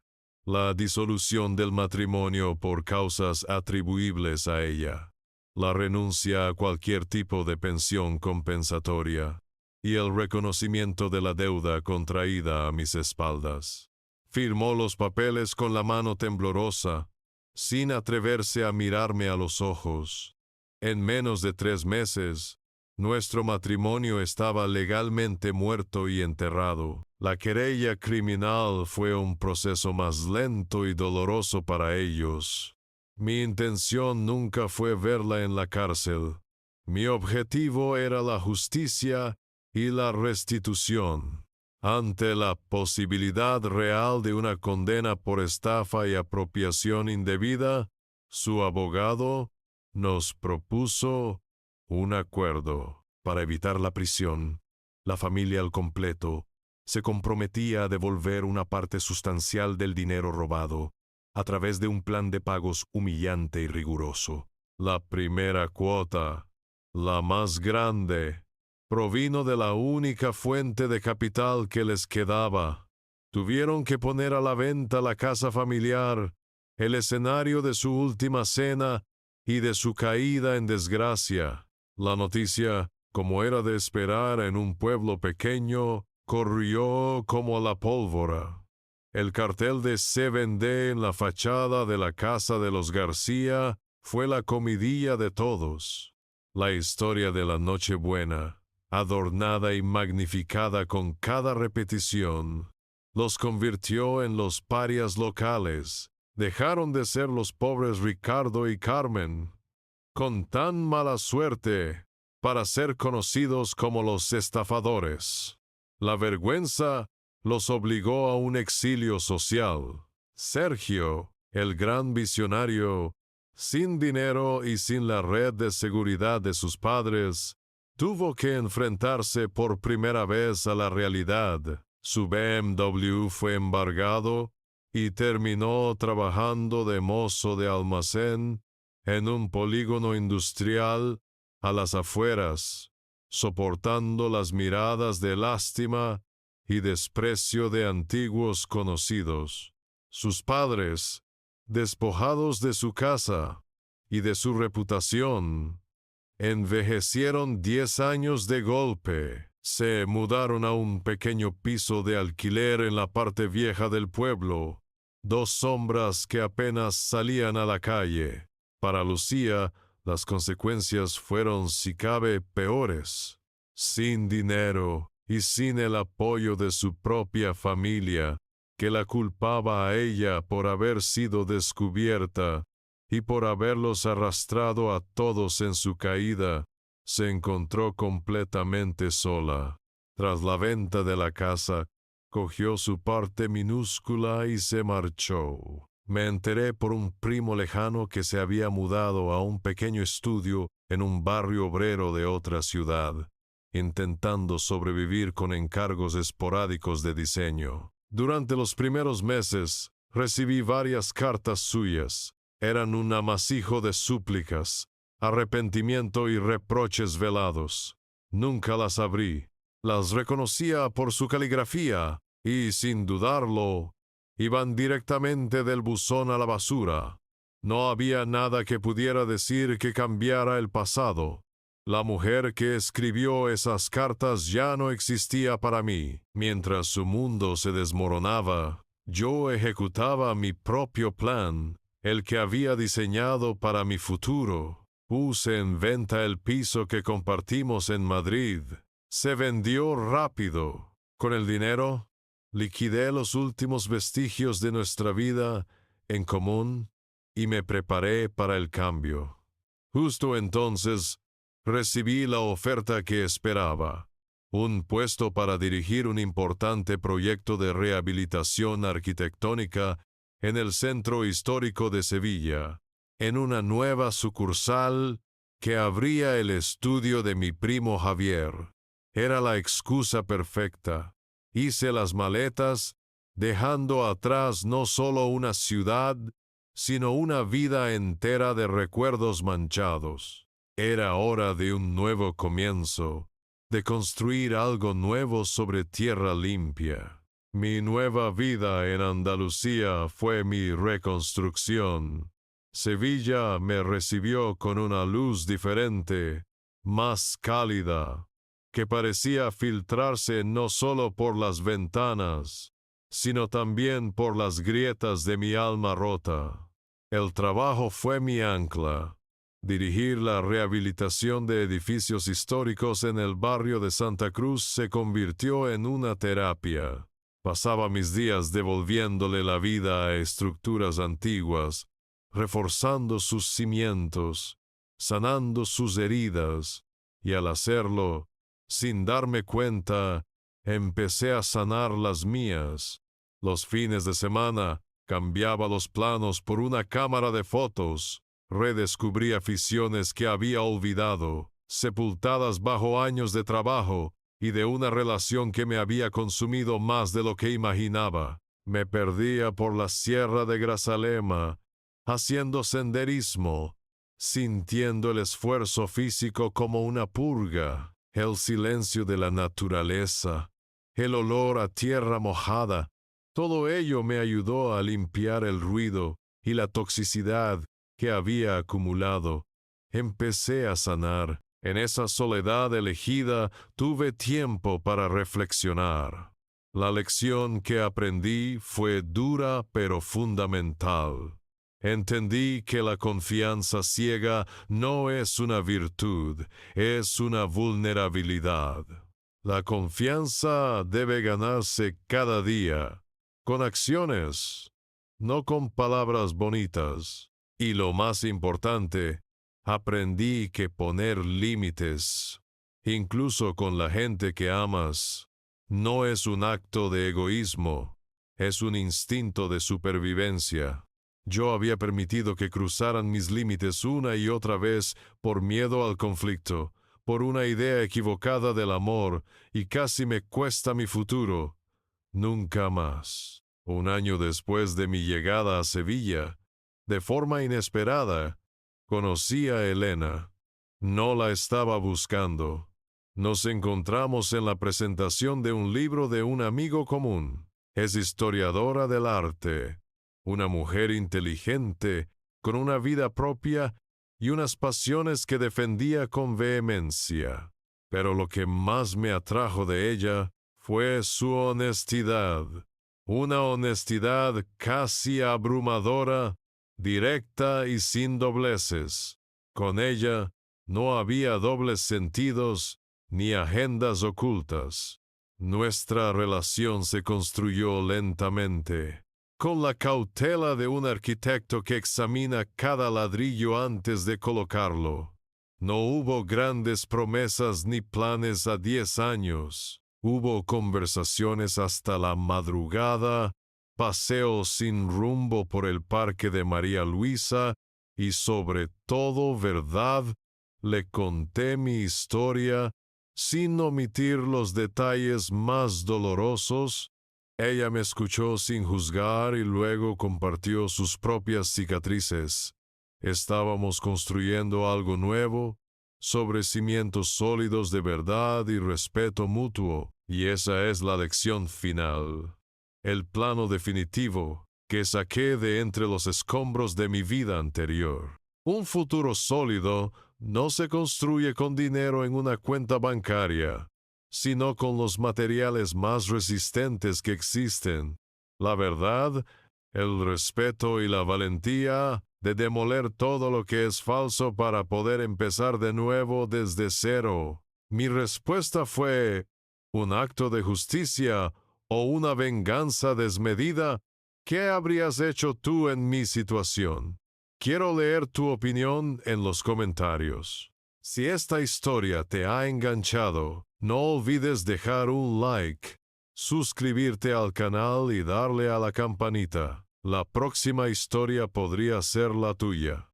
La disolución del matrimonio por causas atribuibles a ella, la renuncia a cualquier tipo de pensión compensatoria y el reconocimiento de la deuda contraída a mis espaldas. Firmó los papeles con la mano temblorosa, sin atreverse a mirarme a los ojos. En menos de 3 meses, nuestro matrimonio estaba legalmente muerto y enterrado. La querella criminal fue un proceso más lento y doloroso para ellos. Mi intención nunca fue verla en la cárcel. Mi objetivo era la justicia y la restitución. Ante la posibilidad real de una condena por estafa y apropiación indebida, su abogado nos propuso un acuerdo. Para evitar la prisión, la familia al completo se comprometía a devolver una parte sustancial del dinero robado a través de un plan de pagos humillante y riguroso. La primera cuota, la más grande, provino de la única fuente de capital que les quedaba. Tuvieron que poner a la venta la casa familiar, el escenario de su última cena y de su caída en desgracia. La noticia, como era de esperar en un pueblo pequeño, corrió como la pólvora. El cartel de Se vende en la fachada de la casa de los García fue la comidilla de todos. La historia de la Nochebuena, adornada y magnificada con cada repetición, los convirtió en los parias locales. Dejaron de ser los pobres Ricardo y Carmen, con tan mala suerte, para ser conocidos como los estafadores. La vergüenza los obligó a un exilio social. Sergio, el gran visionario, sin dinero y sin la red de seguridad de sus padres, tuvo que enfrentarse por primera vez a la realidad. Su BMW fue embargado y terminó trabajando de mozo de almacén en un polígono industrial a las afueras, soportando las miradas de lástima y desprecio de antiguos conocidos. Sus padres, despojados de su casa y de su reputación, envejecieron 10 años de golpe. Se mudaron a un pequeño piso de alquiler en la parte vieja del pueblo, 2 sombras que apenas salían a la calle. Para Lucía, las consecuencias fueron, si cabe, peores. Sin dinero y sin el apoyo de su propia familia, que la culpaba a ella por haber sido descubierta y por haberlos arrastrado a todos en su caída, se encontró completamente sola. Tras la venta de la casa, cogió su parte minúscula y se marchó. Me enteré por un primo lejano que se había mudado a un pequeño estudio en un barrio obrero de otra ciudad, intentando sobrevivir con encargos esporádicos de diseño. Durante los primeros meses, recibí varias cartas suyas. Eran un amasijo de súplicas, arrepentimiento y reproches velados. Nunca las abrí. Las reconocía por su caligrafía y, sin dudarlo, iban directamente del buzón a la basura. No había nada que pudiera decir que cambiara el pasado. La mujer que escribió esas cartas ya no existía para mí. Mientras su mundo se desmoronaba, yo ejecutaba mi propio plan, el que había diseñado para mi futuro. Puse en venta el piso que compartimos en Madrid. Se vendió rápido. Con el dinero, liquidé los últimos vestigios de nuestra vida en común y me preparé para el cambio. Justo entonces, recibí la oferta que esperaba. Un puesto para dirigir un importante proyecto de rehabilitación arquitectónica en el centro histórico de Sevilla, en una nueva sucursal que abría el estudio de mi primo Javier. Era la excusa perfecta. Hice las maletas, dejando atrás no solo una ciudad, sino una vida entera de recuerdos manchados. Era hora de un nuevo comienzo, de construir algo nuevo sobre tierra limpia. Mi nueva vida en Andalucía fue mi reconstrucción. Sevilla me recibió con una luz diferente, más cálida, que parecía filtrarse no solo por las ventanas, sino también por las grietas de mi alma rota. El trabajo fue mi ancla. Dirigir la rehabilitación de edificios históricos en el barrio de Santa Cruz se convirtió en una terapia. Pasaba mis días devolviéndole la vida a estructuras antiguas, reforzando sus cimientos, sanando sus heridas, y al hacerlo, sin darme cuenta, empecé a sanar las mías. Los fines de semana, cambiaba los planos por una cámara de fotos. Redescubrí aficiones que había olvidado, sepultadas bajo años de trabajo y de una relación que me había consumido más de lo que imaginaba. Me perdía por la sierra de Grazalema, haciendo senderismo, sintiendo el esfuerzo físico como una purga, el silencio de la naturaleza, el olor a tierra mojada. Todo ello me ayudó a limpiar el ruido y la toxicidad que había acumulado. Empecé a sanar. En esa soledad elegida tuve tiempo para reflexionar. La lección que aprendí fue dura pero fundamental. Entendí que la confianza ciega no es una virtud, es una vulnerabilidad. La confianza debe ganarse cada día, con acciones, no con palabras bonitas. Y lo más importante, aprendí que poner límites, incluso con la gente que amas, no es un acto de egoísmo, es un instinto de supervivencia. Yo había permitido que cruzaran mis límites una y otra vez por miedo al conflicto, por una idea equivocada del amor, y casi me cuesta mi futuro. Nunca más. Un año después de mi llegada a Sevilla, de forma inesperada, conocí a Elena. No la estaba buscando. Nos encontramos en la presentación de un libro de un amigo común. Es historiadora del arte, una mujer inteligente, con una vida propia y unas pasiones que defendía con vehemencia. Pero lo que más me atrajo de ella fue su honestidad. Una honestidad casi abrumadora, directa y sin dobleces. Con ella no había dobles sentidos ni agendas ocultas. Nuestra relación se construyó lentamente, con la cautela de un arquitecto que examina cada ladrillo antes de colocarlo. No hubo grandes promesas ni planes a 10 años. Hubo conversaciones hasta la madrugada, paseos sin rumbo por el parque de María Luisa y sobre todo, verdad, le conté mi historia sin omitir los detalles más dolorosos. Ella me escuchó sin juzgar y luego compartió sus propias cicatrices. Estábamos construyendo algo nuevo, sobre cimientos sólidos de verdad y respeto mutuo, y esa es la lección final. El plano definitivo que saqué de entre los escombros de mi vida anterior. Un futuro sólido no se construye con dinero en una cuenta bancaria, sino con los materiales más resistentes que existen: la verdad, el respeto y la valentía de demoler todo lo que es falso para poder empezar de nuevo desde cero. Mi respuesta fue, ¿un acto de justicia o una venganza desmedida? ¿Qué habrías hecho tú en mi situación? Quiero leer tu opinión en los comentarios. Si esta historia te ha enganchado, no olvides dejar un like, suscribirte al canal y darle a la campanita. La próxima historia podría ser la tuya.